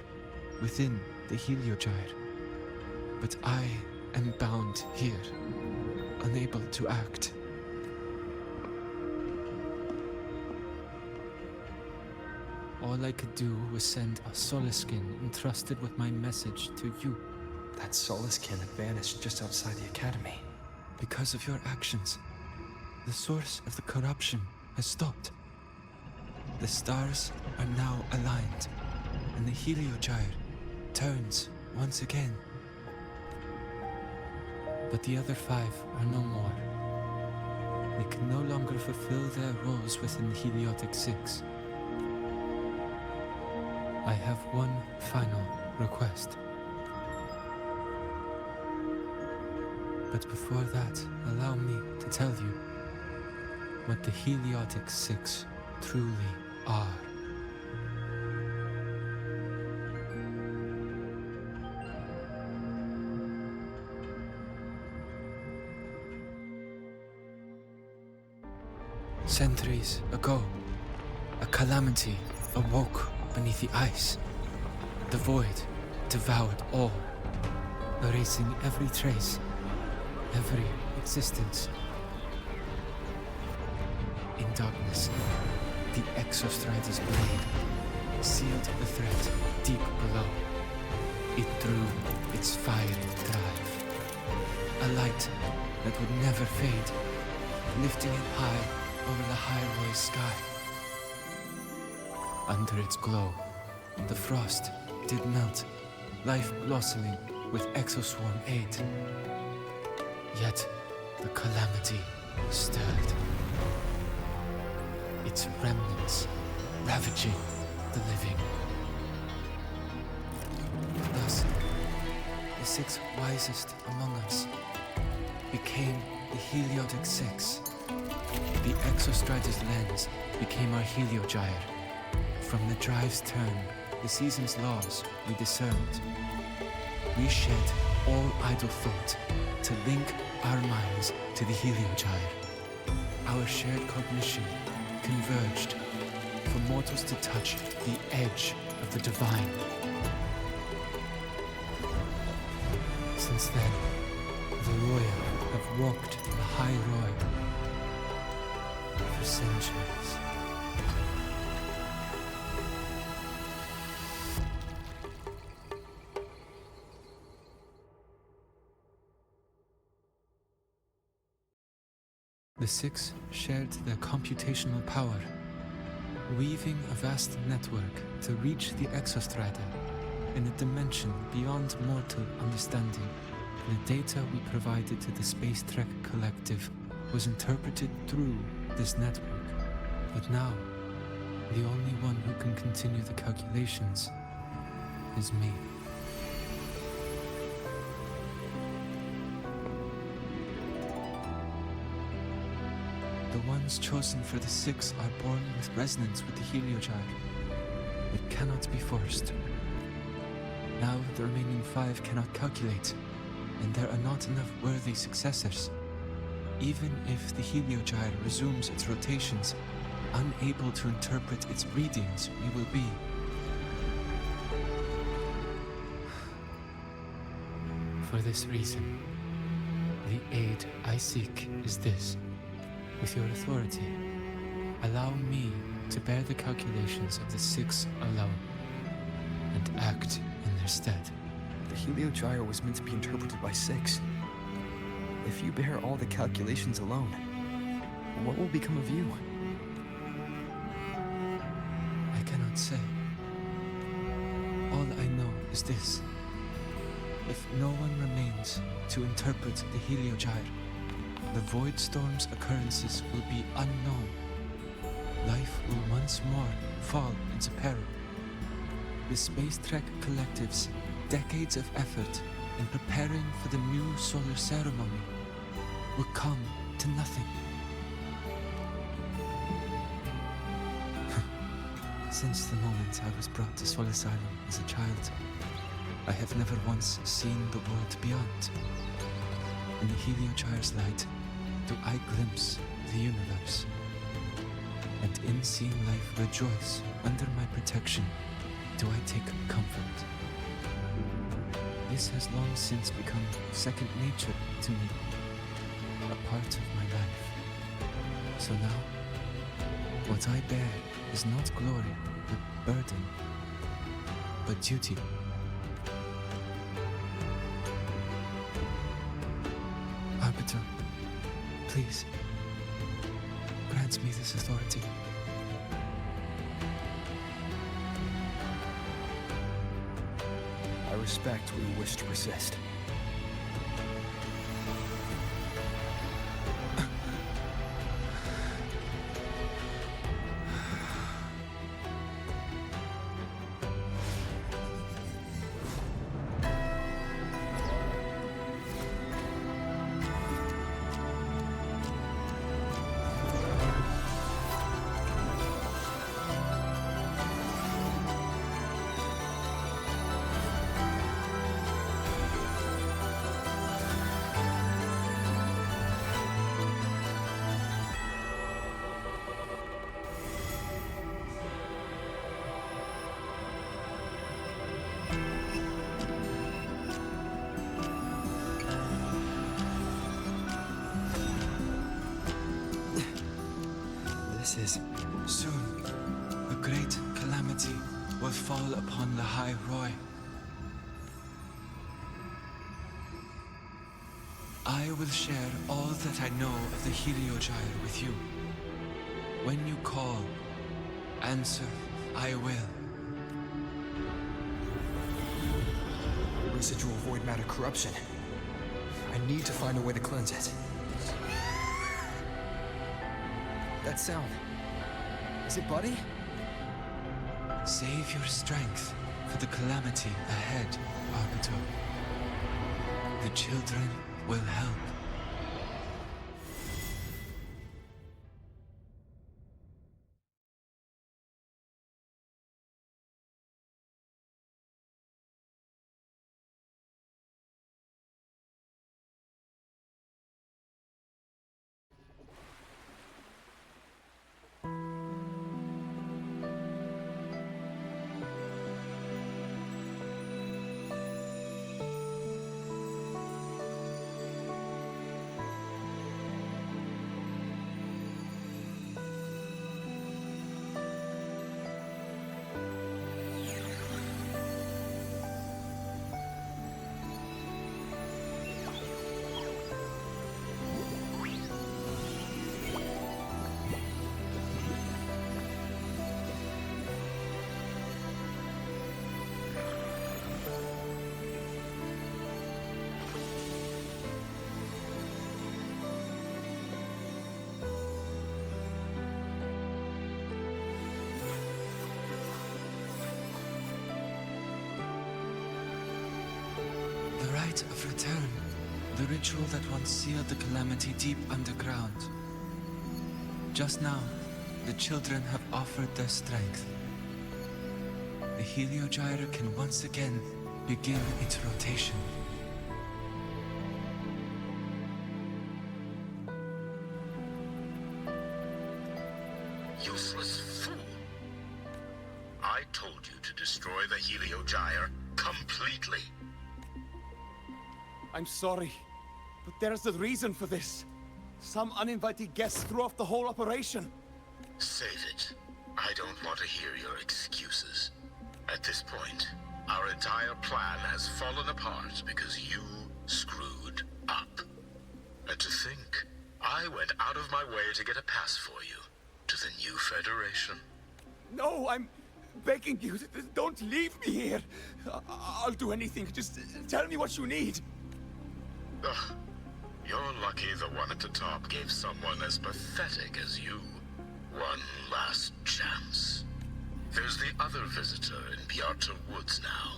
within the Heliogyre. But I am bound here, unable to act. All I could do was send a Solaskin entrusted with my message to you. That Solaskin had vanished just outside the academy. Because of your actions, the source of the corruption has stopped. The stars are now aligned, and the Heliogyre turns once again. But the other 5 are no more. They can no longer fulfill their roles within the Heliotic 6. I have one final request. But before that, allow me to tell you what the Heliotic 6 truly are. Centuries ago, a calamity awoke beneath the ice. The void devoured all, erasing every trace, every existence. In darkness, the Exostrider's blade sealed the threat deep below. It drew its fiery drive, a light that would never fade, lifting it high over the highway sky. Under its glow, the frost did melt, life blossoming with Exoswarm aid. Yet, the calamity stirred. Its remnants ravaging the living. Thus, the 6 wisest among us became the Heliotic 6. The Exostrider's lens became our Heliogyre. From the drive's turn, the season's laws we discerned. We shed all idle thought to link our minds to the Heliogyre. Our shared cognition converged for mortals to touch the edge of the divine. Since then, the royal have walked the high road for centuries. The 6 shared their computational power, weaving a vast network to reach the Exostrider in a dimension beyond mortal understanding. The data we provided to the Space Trek Collective was interpreted through this network. But now, the only one who can continue the calculations is me. The ones chosen for the 6 are born with resonance with the Heliogyre. It cannot be forced. Now the remaining 5 cannot calculate, and there are not enough worthy successors. Even if the Heliogyre resumes its rotations, unable to interpret its readings, we will be. For this reason, the aid I seek is this. With your authority, allow me to bear the calculations of the 6 alone, and act in their stead. The Heliogyre was meant to be interpreted by 6. If you bear all the calculations alone, what will become of you? I cannot say. All I know is this. If no one remains to interpret the Heliogyre, the Void Storm's occurrences will be unknown. Life will once more fall into peril. The Space Trek Collective's decades of effort in preparing for the new solar ceremony will come to nothing. Since the moment I was brought to Sol Asylum as a child, I have never once seen the world beyond. In the Heliogyre's light, do I glimpse the universe. And in seeing life rejoice under my protection, do I take comfort. This has long since become second nature to me, a part of my life. So now, what I bear is not glory, but burden, but duty. Arbiter, please, grant me this authority. I respect what you wish to resist. Soon, a great calamity will fall upon the High Roy. I will share all that I know of the Heliogyre with you. When you call, answer, I will. Residual void matter corruption. I need to find a way to cleanse it. That sound. Is it Buddy? Save your strength for the calamity ahead, Arbiter. The children will help. rite of return. The ritual that once sealed the calamity deep underground. Just now, the children have offered their strength. The Heliogyre can once again begin its rotation. Useless fool! I told you to destroy the Heliogyre completely. I'm sorry, but there's a reason for this. Some uninvited guests threw off the whole operation. Save it. I don't want to hear your excuses. At this point, our entire plan has fallen apart because you screwed up. And to think, I went out of my way to get a pass for you to the new Federation. No, I'm begging you, don't leave me here. I'll do anything, just tell me what you need. Ugh. You're lucky the one at the top gave someone as pathetic as you one last chance. There's the other visitor in Piazza Woods now,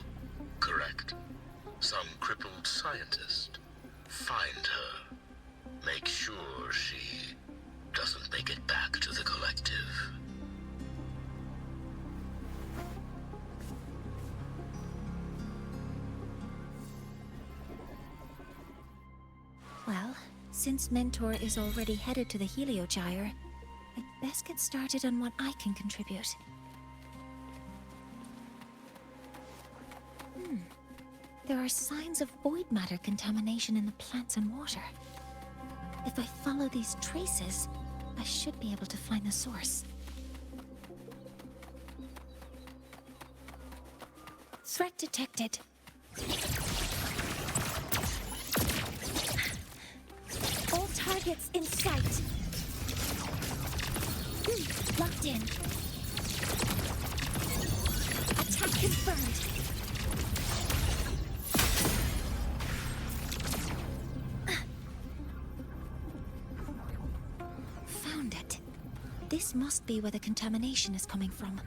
correct? Some crippled scientist. Find her. Make sure she doesn't make it back to the collective. Well, since Mentor is already headed to the Heliogyre, I'd best get started on what I can contribute. There are signs of void matter contamination in the plants and water. If I follow these traces, I should be able to find the source. Threat detected. All targets in sight. Locked in. Attack confirmed. Found it. This must be where the contamination is coming from.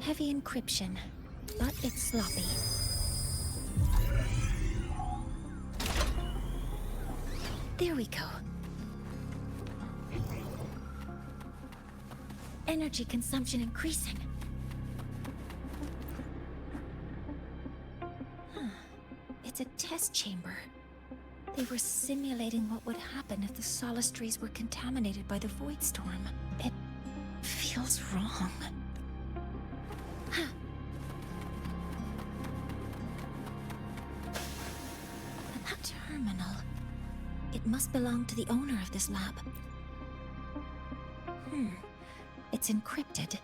Heavy encryption, but it's sloppy. There we go. Energy consumption increasing. It's a test chamber. They were simulating what would happen if the Solace trees were contaminated by the Void Storm. It feels wrong. That terminal. It must belong to the owner of this lab. It's encrypted.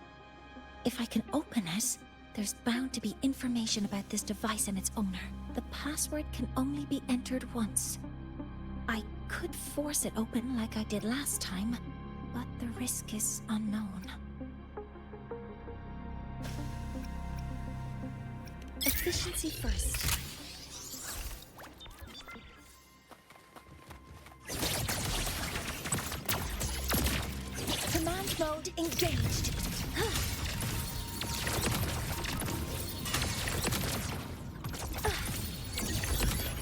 If I can open it, there's bound to be information about this device and its owner. The password can only be entered once. I could force it open like I did last time, but the risk is unknown. Efficiency first. Command mode engaged.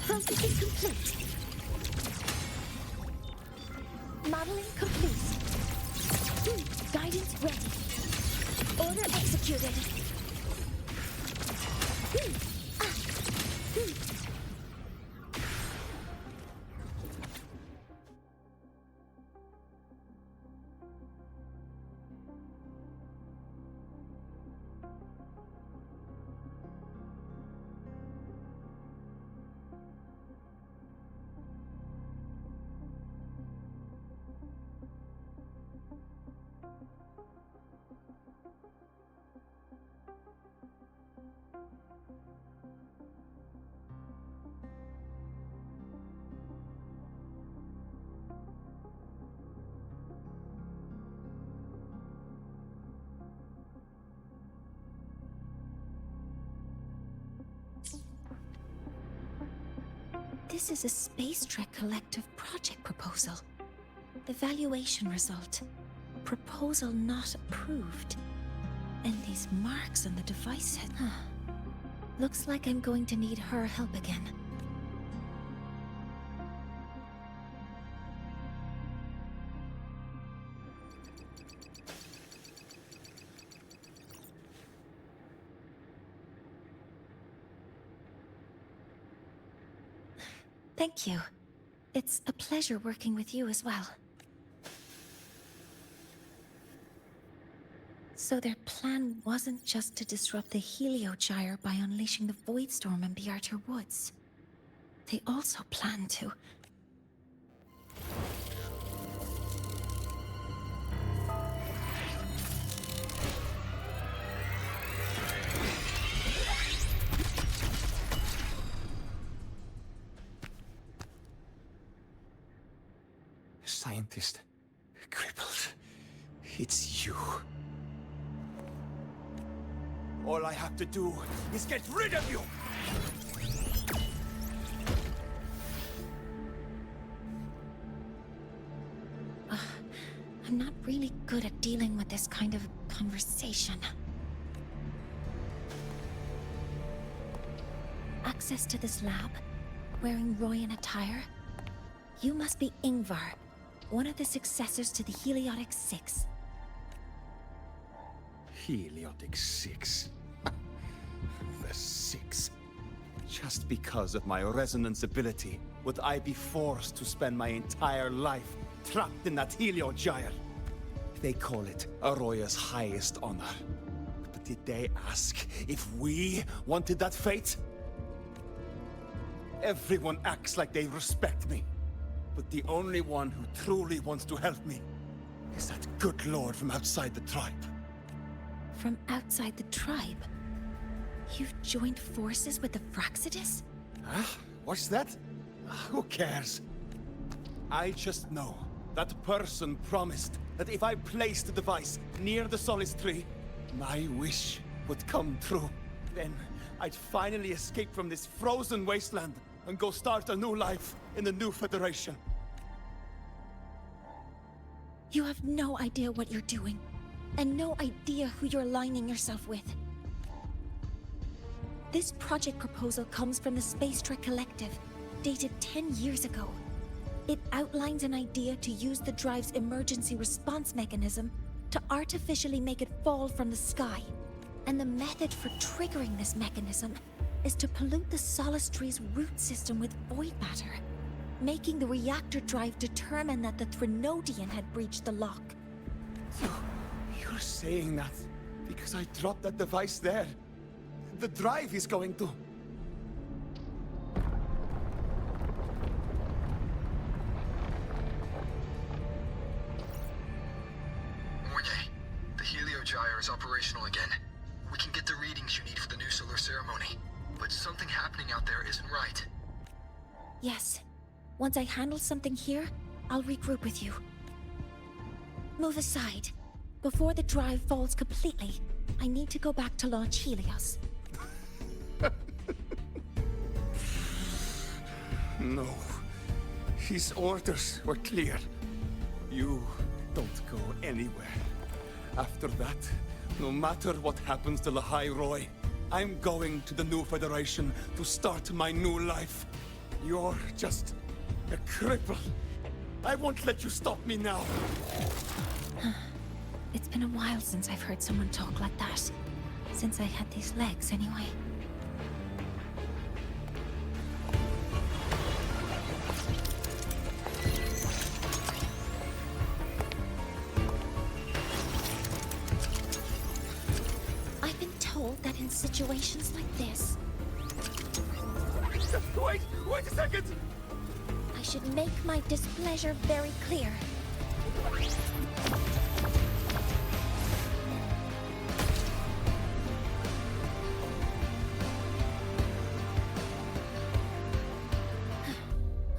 Processing complete. Modeling complete. Guidance ready. Order executed. This is a Space Trek Collective project proposal. Evaluation result. Proposal not approved. And these marks on the device head. Looks like I'm going to need her help again. Thank you. It's a pleasure working with you as well. So their plan wasn't just to disrupt the Heliogyre by unleashing the Voidstorm in the Outer Woods. They also planned to... Scientist. Crippled. It's you. All I have to do is get rid of you! I'm not really good at dealing with this kind of conversation. Access to this lab? Wearing Royan attire? You must be Ingvar, one of the successors to the Heliotic Six. Heliotic Six. The Six. Just because of my resonance ability, would I be forced to spend my entire life trapped in that Heliogyre? They call it Aroya's highest honor. But did they ask if we wanted that fate? Everyone acts like they respect me. But the only one who truly wants to help me is that good lord from outside the tribe. From outside the tribe? You've joined forces with the Fraxidus? Huh? What's that? Who cares? I just know that person promised that if I placed the device near the Solace Tree, my wish would come true. Then I'd finally escape from this frozen wasteland and go start a new life in the new Federation. You have no idea what you're doing, and no idea who you're aligning yourself with. This project proposal comes from the Space Trek Collective, dated 10 years ago. It outlines an idea to use the drive's emergency response mechanism to artificially make it fall from the sky. And the method for triggering this mechanism is to pollute the Solace Tree's root system with void matter, making the reactor drive determine that the Threnodian had breached the lock. You're saying that because I dropped that device there. The drive is going to... Mornier, the Heliogyre is operational again. We can get the readings you need for the new solar ceremony. But something happening out there isn't right. Yes. Once I handle something here, I'll regroup with you. Move aside. Before the drive falls completely, I need to go back to launch Helios. No. His orders were clear. You don't go anywhere. After that, no matter what happens to Lahai Roy, I'm going to the new Federation to start my new life. You're just a cripple. I won't let you stop me now. It's been a while since I've heard someone talk like that. Since I had these legs, anyway. I've been told that in situations like this... Wait a second! I should make my displeasure very clear.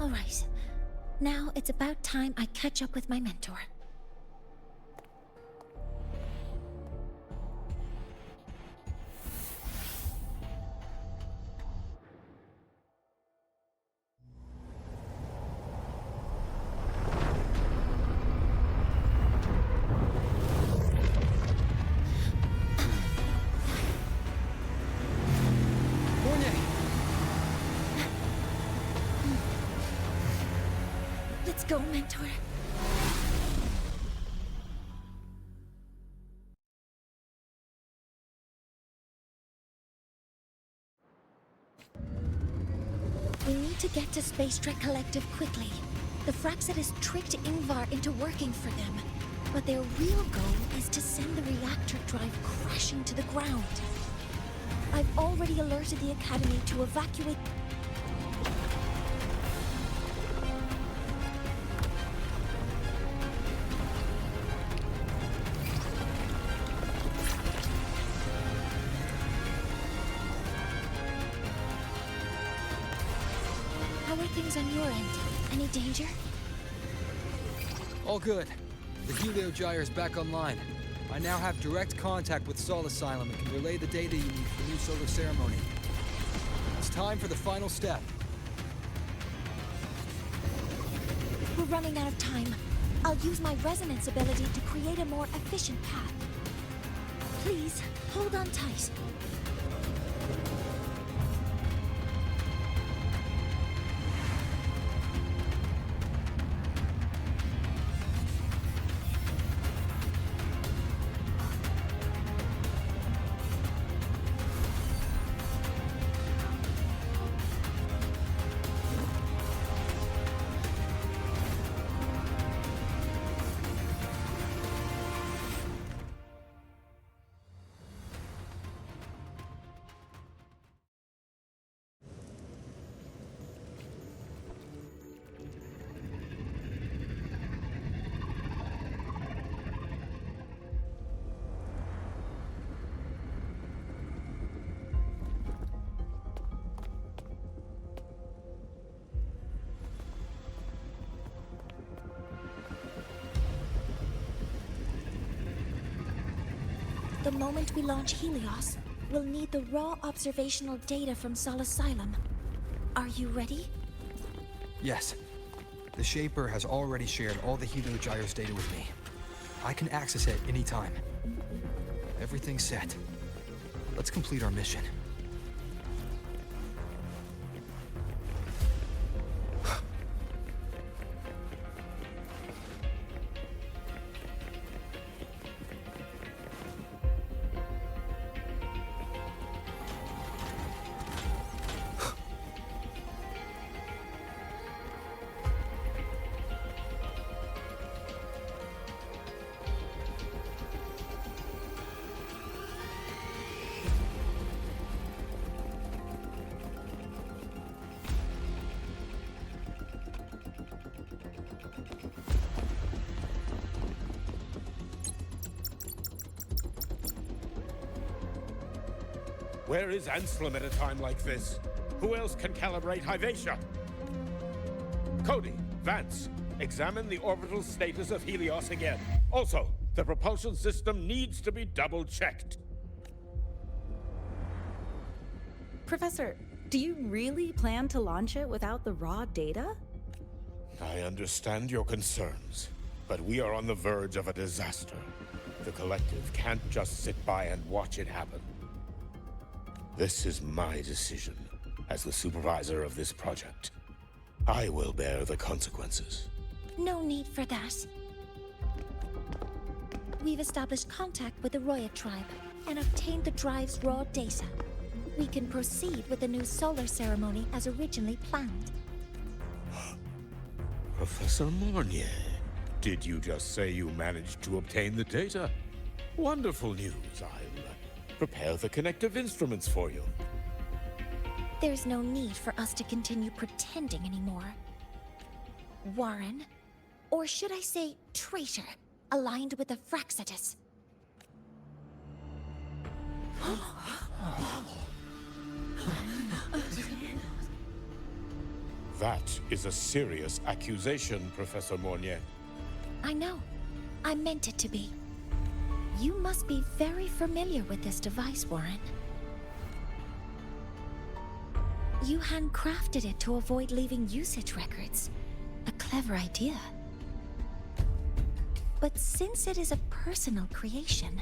All right. Now it's about time I catch up with my mentor. Let's go, mentor. We need to get to Space Trek Collective quickly. The Fraxidus tricked Ingvar into working for them, but their real goal is to send the reactor drive crashing to the ground. I've already alerted the Academy to evacuate. How are things on your end? Any danger? All good. The Helio Gyre is back online. I now have direct contact with Sol Asylum and can relay the data you need for the new solar ceremony. It's time for the final step. We're running out of time. I'll use my resonance ability to create a more efficient path. Please, hold on tight. The moment we launch Helios, we'll need the raw observational data from Sol Asylum. Are you ready? Yes. The Shaper has already shared all the Helio Gyre's data with me. I can access it anytime. Everything's set. Let's complete our mission. Where is Anselm at a time like this? Who else can calibrate Hyvatia? Cody, Vance, examine the orbital status of Helios again. Also, the propulsion system needs to be double-checked. Professor, do you really plan to launch it without the raw data? I understand your concerns, but we are on the verge of a disaster. The Collective can't just sit by and watch it happen. This is my decision as the supervisor of this project. I will bear the consequences. No need for that. We've established contact with the Roya tribe and obtained the drive's raw data. We can proceed with the new solar ceremony as originally planned. Professor Mornier, did you just say you managed to obtain the data? Wonderful news. I'll prepare the connective instruments for you. There's no need for us to continue pretending anymore. Warren, or should I say traitor, aligned with the Fraxidus. That is a serious accusation, Professor Mornier. I know. I meant it to be. You must be very familiar with this device, Warren. You handcrafted it to avoid leaving usage records. A clever idea. But since it is a personal creation,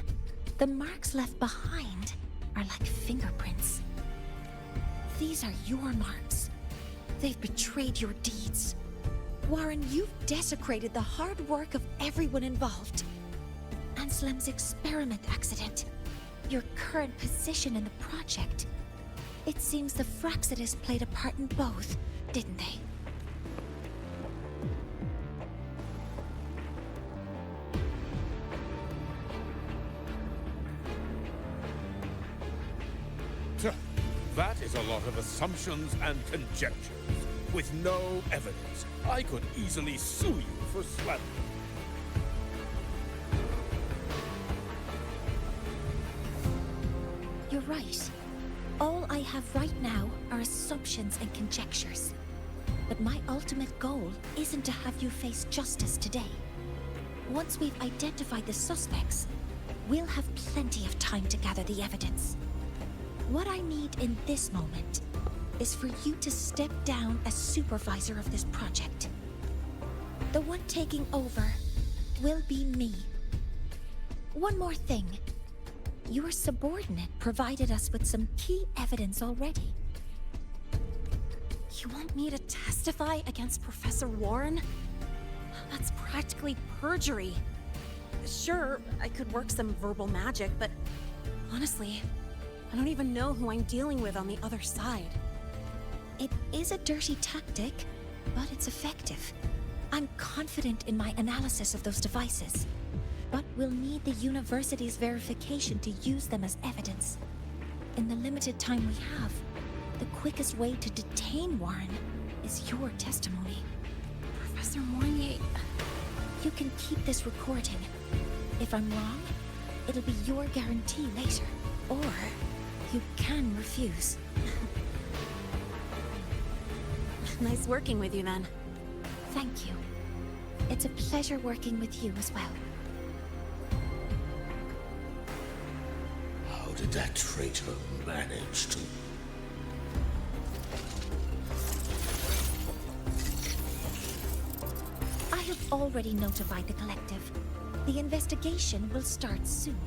the marks left behind are like fingerprints. These are your marks. They've betrayed your deeds. Warren, you've desecrated the hard work of everyone involved. Anselm's experiment accident, your current position in the project. It seems the Fraxidus played a part in both, didn't they? That is a lot of assumptions and conjectures, with no evidence. I could easily sue you for slander. You're right. All I have right now are assumptions and conjectures. But my ultimate goal isn't to have you face justice today. Once we've identified the suspects, we'll have plenty of time to gather the evidence. What I need in this moment is for you to step down as supervisor of this project. The one taking over will be me. One more thing. Your subordinate provided us with some key evidence already. You want me to testify against Professor Warren? That's practically perjury. Sure, I could work some verbal magic, but honestly, I don't even know who I'm dealing with on the other side. It is a dirty tactic, but it's effective. I'm confident in my analysis of those devices, but we'll need the university's verification to use them as evidence. In the limited time we have, the quickest way to detain Warren is your testimony. Professor Mornier... You can keep this recording. If I'm wrong, it'll be your guarantee later. Or you can refuse. Nice working with you, then. Thank you. It's a pleasure working with you as well. How did that traitor manage to... I have already notified the collective. The investigation will start soon.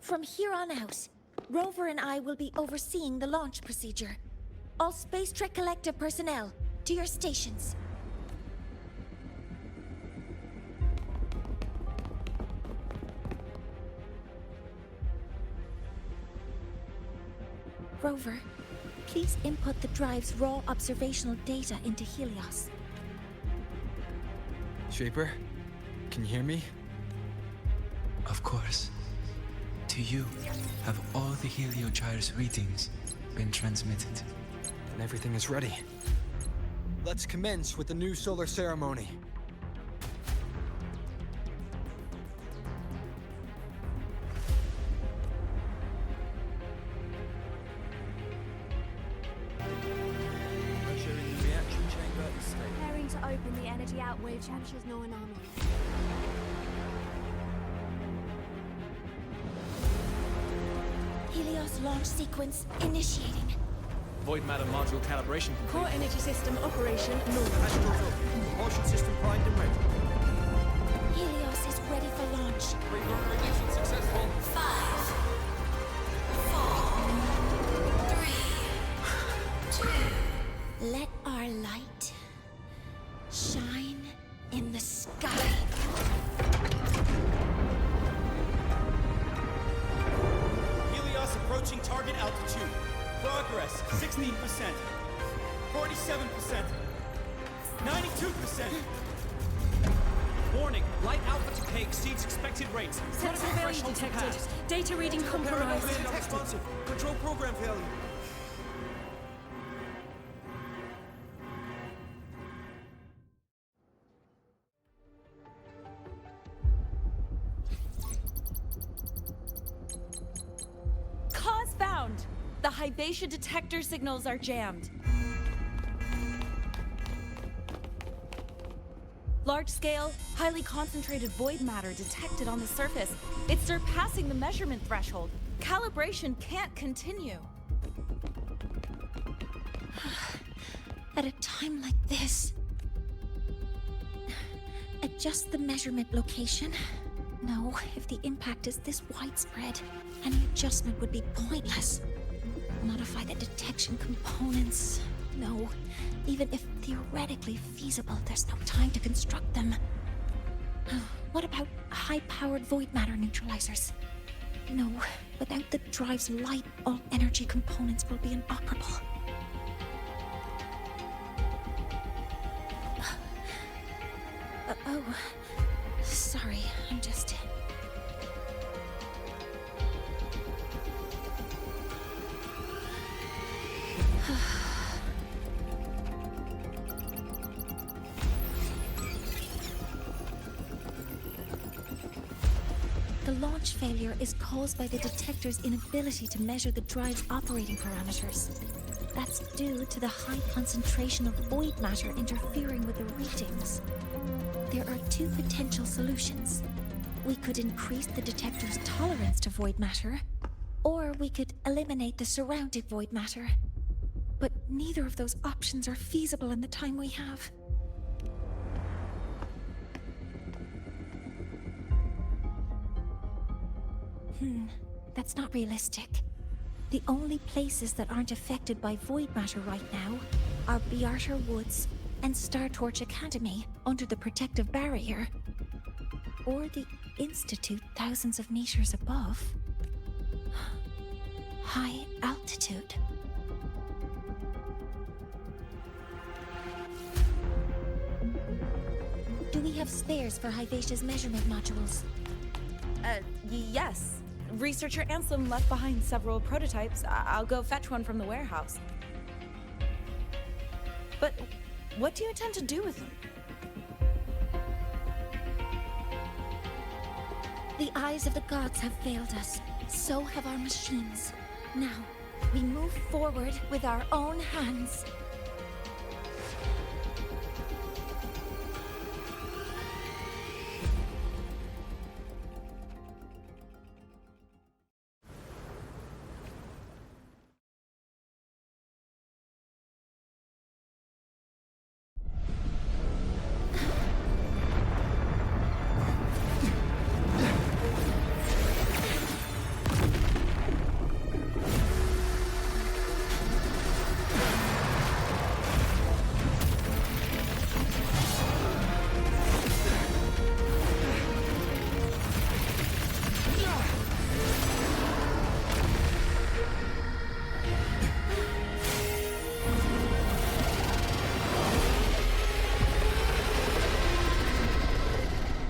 From here on out, Rover and I will be overseeing the launch procedure. All Space Trek Collective personnel, to your stations. Rover, please input the drive's raw observational data into Helios. Shaper, can you hear me? Of course. To you, have all the Heliogyre's readings been transmitted? And everything is ready. Let's commence with the new solar ceremony. Pressure in the reaction chamber is stable. Preparing to open the energy out wave temperature's no anomaly. Helios launch sequence initiating. Void matter module calibration complete. Core energy system operation normal. Astros up. Propulsion system primed and ready. Helios is ready for launch. Reconfiguration successful. 5, 4, 3, 2. Let our light shine in the sky. Helios approaching target altitude. Progress 16%. 47%. 92%. Warning, light alpha decay exceeds expected rates. Sensor Critical failure threshold detected. surpassed. Data reading compromised. Responsive. Control program failure. Cause found! The Hybatia detector signals are jammed. Large-scale, highly concentrated void matter detected on the surface. It's surpassing the measurement threshold. Calibration can't continue. At a time like this, a just the measurement location. No, if the impact is this widespread, any adjustment would be pointless. Modify the detection components. No, even if theoretically feasible, there's no time to construct them. What about high-powered void matter neutralizers? No, without the drive's light, all energy components will be inoperable. Oh, sorry, I'm just... The launch failure is caused by the detector's inability to measure the drive's operating parameters. That's due to the high concentration of void matter interfering with the readings. There are two potential solutions. We could increase the detector's tolerance to void matter, or we could eliminate the surrounding void matter. But neither of those options are feasible in the time we have. That's not realistic. The only places that aren't affected by void matter right now are Bearter Woods and Star Torch Academy under the protective barrier. Or the Institute thousands of meters above. High altitude. Do we have spares for Hyvatia's measurement modules? Yes. Researcher Ansem left behind several prototypes. I'll go fetch one from the warehouse. But what do you intend to do with them? The eyes of the gods have failed us. So have our machines. Now, we move forward with our own hands.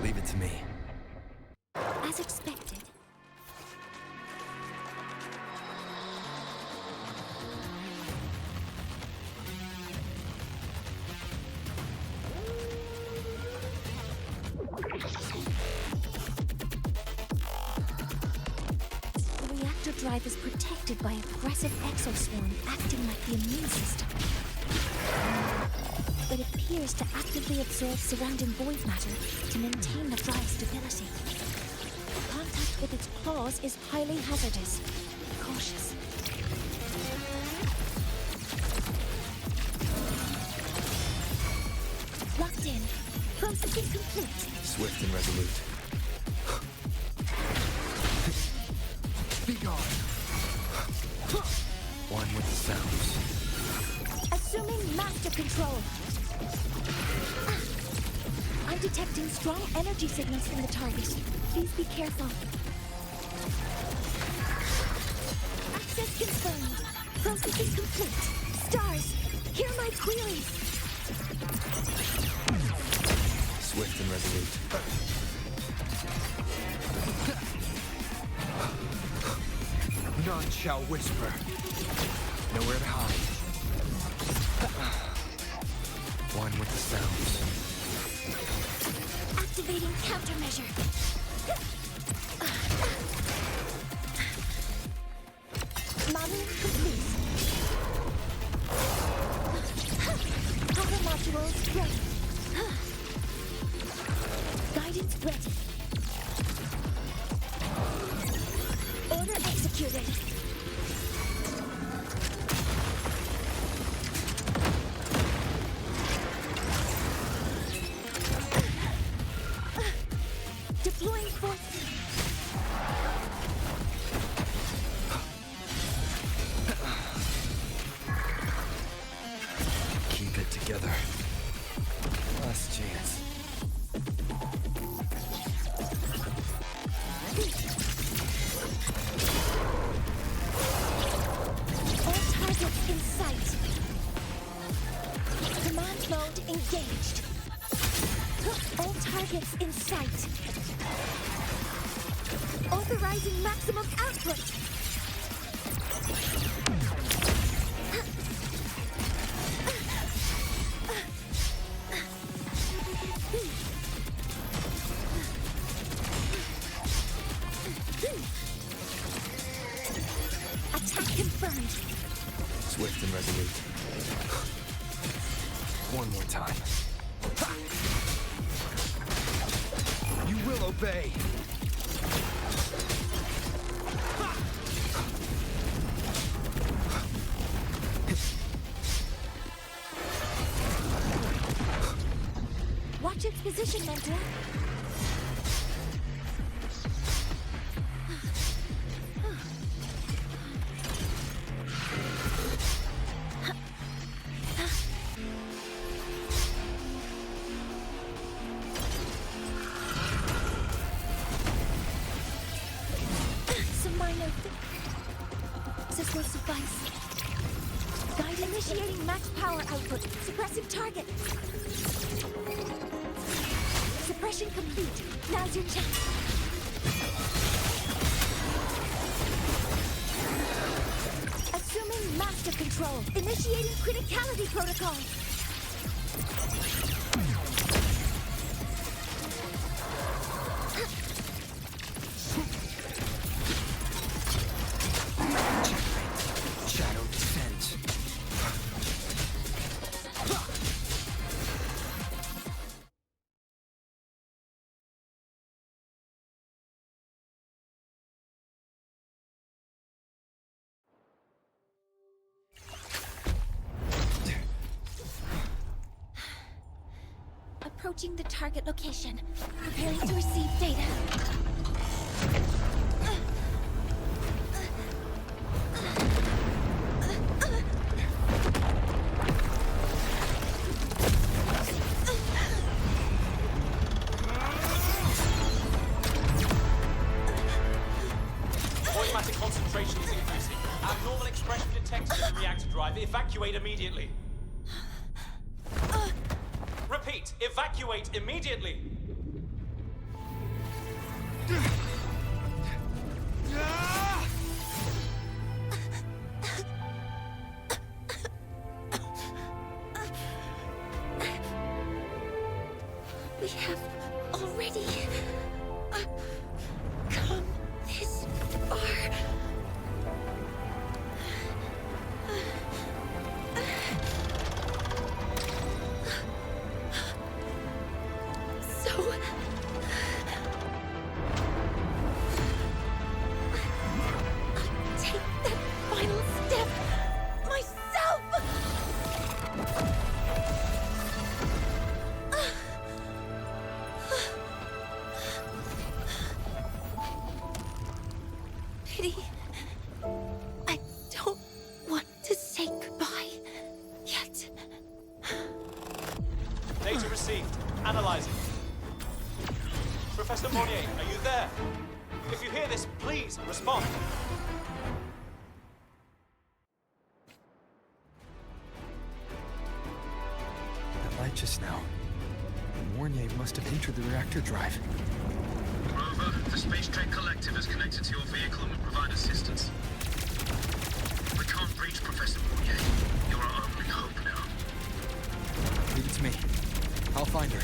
Leave it to me. As expected. The reactor drive is protected by aggressive exoswarm acting like the immune system. It appears to actively absorb surrounding void matter to maintain the drive's stability. Contact with its claws is highly hazardous. Be cautious. Locked in. Processing complete. Swift and resolute. Be gone. One with the sounds. Assuming master control. I'm detecting strong energy signals from the target. Please be careful. Access confirmed. Processing complete. Stars, hear my queries. Swift and resolute. None shall whisper. Nowhere to hide. One with the sounds. Activating countermeasure. Modeling complete. Power modules ready. Guidance ready. Order executed. reinforcing. Keep it together. Last chance. All targets in sight. Command mode engaged. All targets in sight. Authorizing maximum output. Attack confirmed. Swift and resolute. One more time. You will obey! Watch its position, Mentor. Some minor this will suffice. Guide initiating max power output. Suppressing target. Suppression complete. Now's your chance. Assuming master control. Initiating criticality protocol. Shadow descends. Approaching the target location. Preparing to receive data. Automatic concentration is increasing. Abnormal expression detected in the reactor drive. Evacuate immediately. Repeat, evacuate immediately. We have already come this far. So I'll take that final step myself. Pity. I don't want to say goodbye yet. Data received. Analyzing. Professor Mornier, are you there? If you hear this, please respond. That light just now. Warnier must have entered the reactor drive. Rover, the Space Trek Collective is connected to your vehicle and will provide assistance. We can't reach Professor Mornier. You're our only hope now. Leave it to me. I'll find her.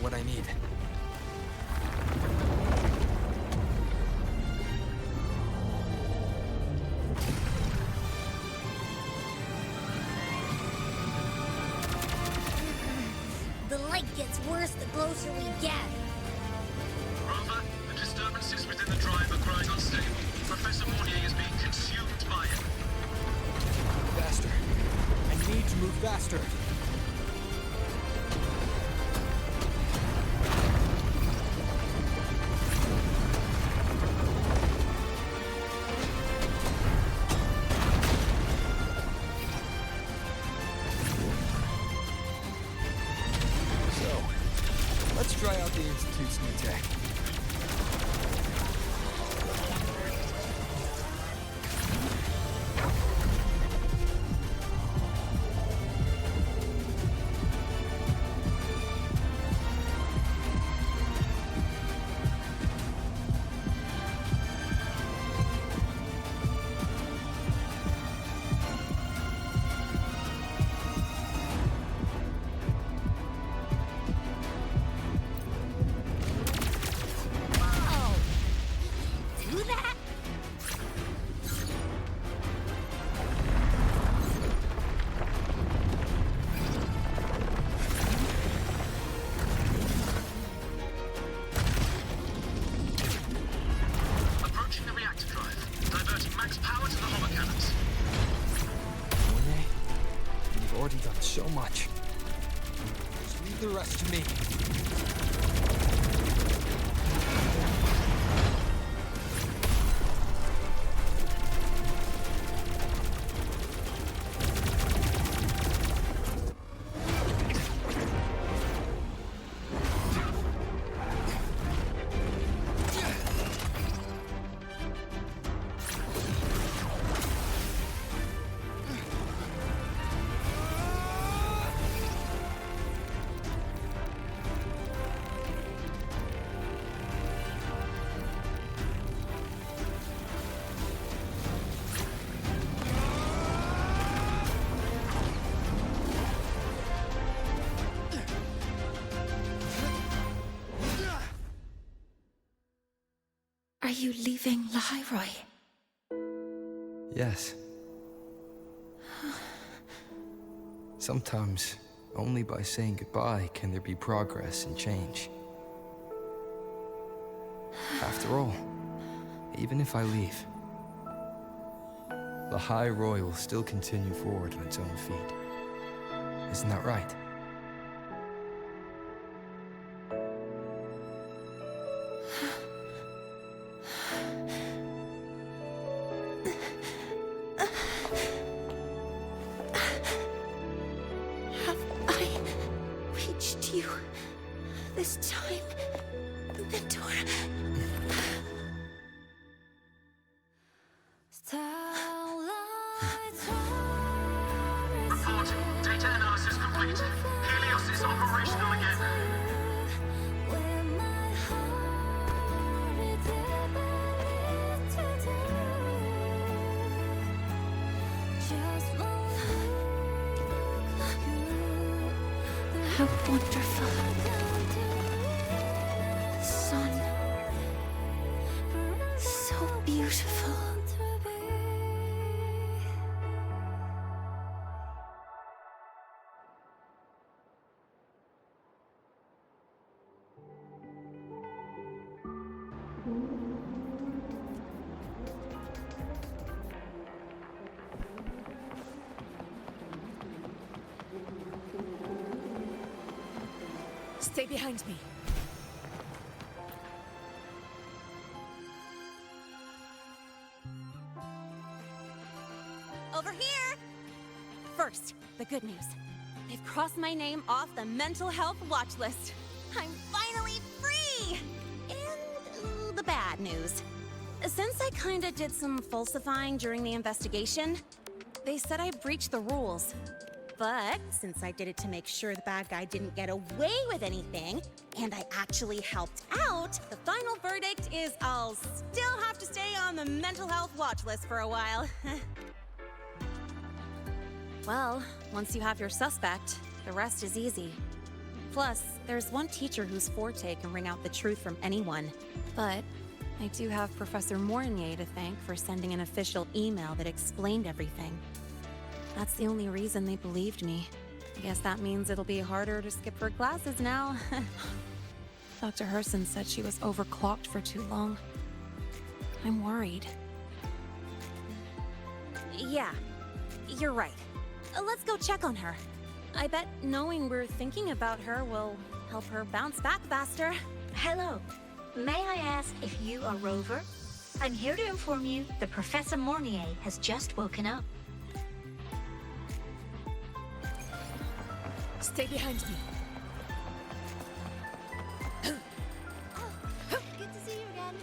what I need. The light gets worse the closer we get. Rover, the disturbances within the drive are growing unstable. Professor Mornier is being consumed by it. Faster. I need to move faster. So, let's try out the Institute's new tech. Do that? Approaching the reactor drive, diverting max power to the hover cannons. Mornay, you've already done so much. Just leave the rest to me. Are you leaving Lahairoi? Yes. Sometimes, only by saying goodbye can there be progress and change. After all, even if I leave, Lahairoi will still continue forward on its own feet. Isn't that right? Reached you this time, Mentor. Reporting. Data analysis complete. Helios is operational again. How wonderful. The sun. So beautiful. Stay behind me. Over here! First, the good news. They've crossed my name off the mental health watch list. I'm finally free! And the bad news. Since I kinda did some falsifying during the investigation, they said I breached the rules. But since I did it to make sure the bad guy didn't get away with anything, and I actually helped out, the final verdict is I'll still have to stay on the mental health watch list for a while. Well, once you have your suspect, the rest is easy. Plus, there's one teacher whose forte can wring out the truth from anyone. But I do have Professor Mornier to thank for sending an official email that explained everything. That's the only reason they believed me. I guess that means it'll be harder to skip her classes now. Dr. Herson said she was overclocked for too long. I'm worried. Yeah, you're right. Let's go check on her. I bet knowing we're thinking about her will help her bounce back faster. Hello. May I ask if you are Rover? I'm here to inform you that Professor Mornier has just woken up. Stay behind me. Good to see you again.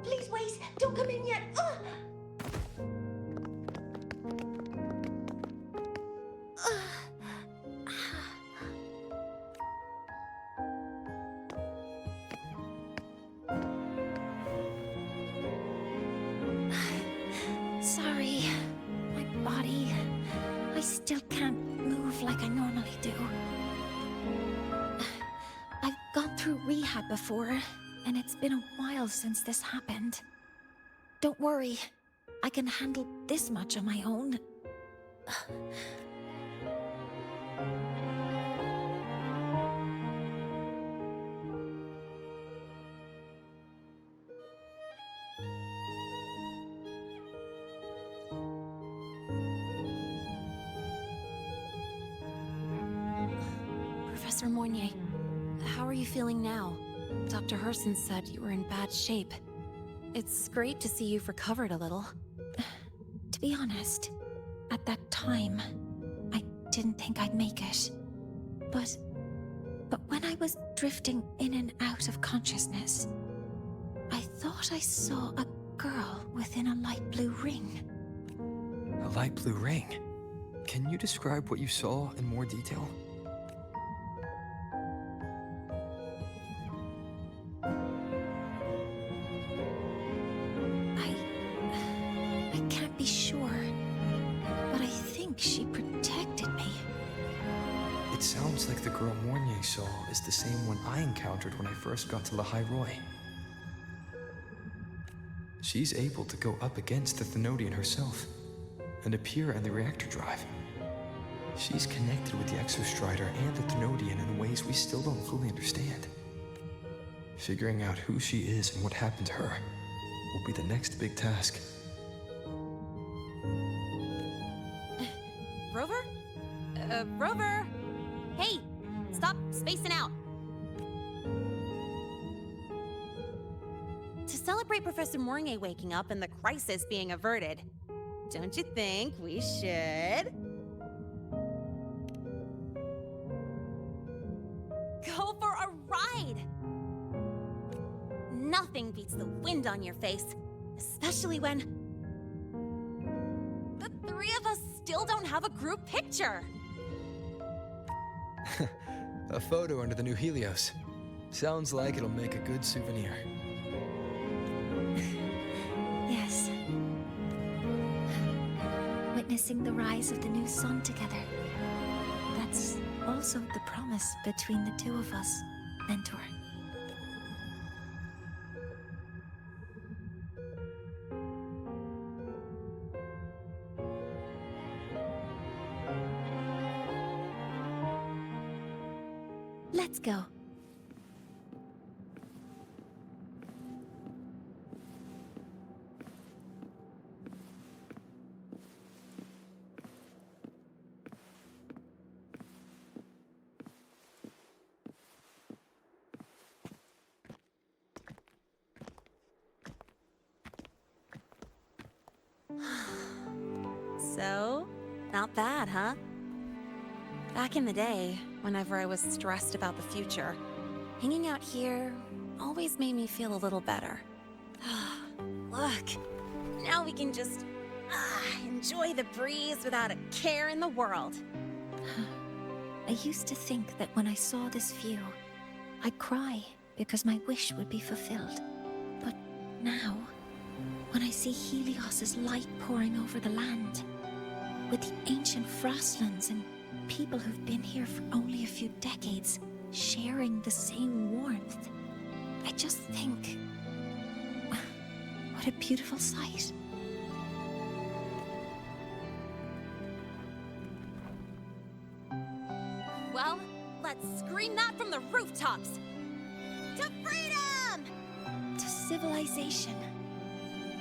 Please wait! Don't come in yet! Sorry. My body. I still can't move like I normally do. I've gone through rehab before, and it's been a while since this happened. Don't worry. I can handle this much on my own. Professor Mornier, how are you feeling now? Dr. Herson said you were in bad shape. It's great to see you've recovered a little. To be honest, at that time, I didn't think I'd make it. But when I was drifting in and out of consciousness, I thought I saw a girl within a light blue ring. A light blue ring? Can you describe what you saw in more detail? I can't be sure, but I think she protected me. It sounds like the girl Mornier saw is the same one I encountered when I first got to Lahai Roy. She's able to go up against the Thenodian herself and appear in the reactor drive. She's connected with the Exostrider and the Thenodian in ways we still don't fully understand. Figuring out who she is and what happened to her will be the next big task. Rover? Rover? Hey, stop spacing out. To celebrate Professor Mornier waking up and the crisis being averted, don't you think we should go for a ride? Nothing beats the wind on your face, especially when the three of us still don't have a group picture. A photo under the new Helios. Sounds like it'll make a good souvenir. Yes. Witnessing the rise of the new sun together. That's also the promise between the two of us, Mentor. Let's go. So, not bad, huh? Back in the day, whenever I was stressed about the future, hanging out here always made me feel a little better. Look, now we can just enjoy the breeze without a care in the world. I used to think that when I saw this view, I'd cry because my wish would be fulfilled. But now, when I see Helios's light pouring over the land, with the ancient frostlands and people who've been here for only a few decades sharing the same warmth, I just think, what a beautiful sight. Well, let's scream that from the rooftops! To freedom! To civilization.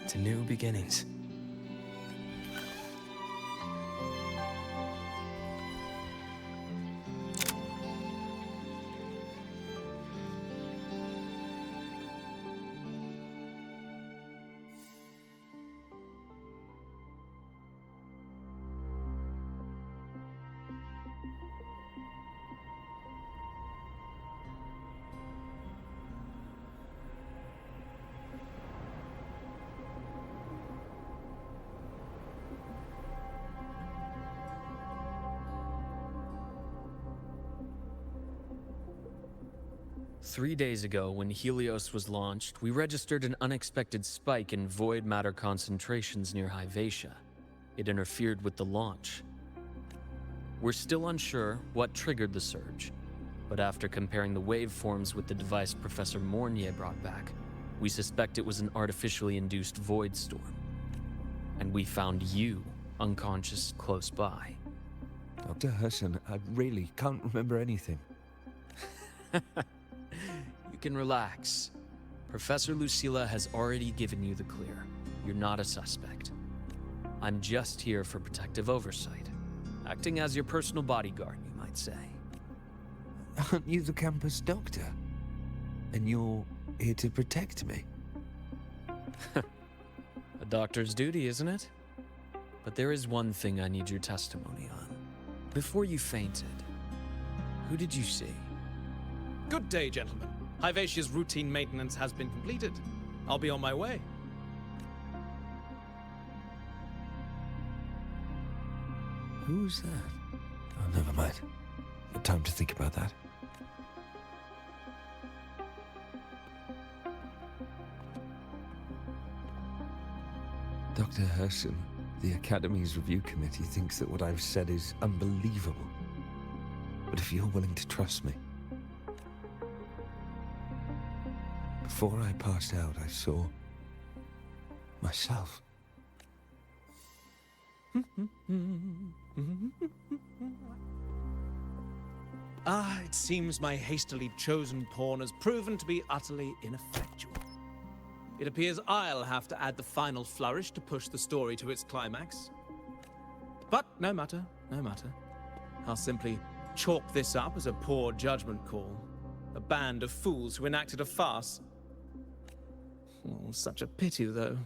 To new beginnings. Three days ago, when Helios was launched, we registered an unexpected spike in void matter concentrations near Hyvatia. It interfered with the launch. We're still unsure what triggered the surge, but after comparing the waveforms with the device Professor Mornier brought back, we suspect it was an artificially induced void storm. And we found you unconscious close by. Dr. Herson, I really can't remember anything. You can relax. Professor Lucilla has already given you the clear. You're not a suspect. I'm just here for protective oversight. Acting as your personal bodyguard, you might say. Aren't you the campus doctor? And you're here to protect me? A doctor's duty, isn't it? But there is one thing I need your testimony on. Before you fainted, who did you see? Good day, gentlemen. Hyvatia's routine maintenance has been completed. I'll be on my way. Who was that? Oh, never mind. No time to think about that. Dr. Herson, the Academy's review committee thinks that what I've said is unbelievable. But if you're willing to trust me... Before I passed out, I saw... myself. It seems my hastily chosen pawn has proven to be utterly ineffectual. It appears I'll have to add the final flourish to push the story to its climax. But no matter, no matter. I'll simply chalk this up as a poor judgment call. A band of fools who enacted a farce. Oh, such a pity, though.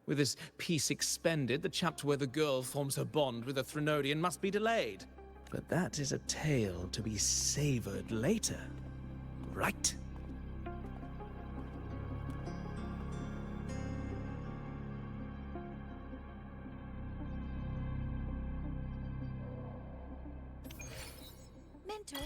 With this piece expended, the chapter where the girl forms her bond with a Threnodian must be delayed. But that is a tale to be savored later, right? Mentor,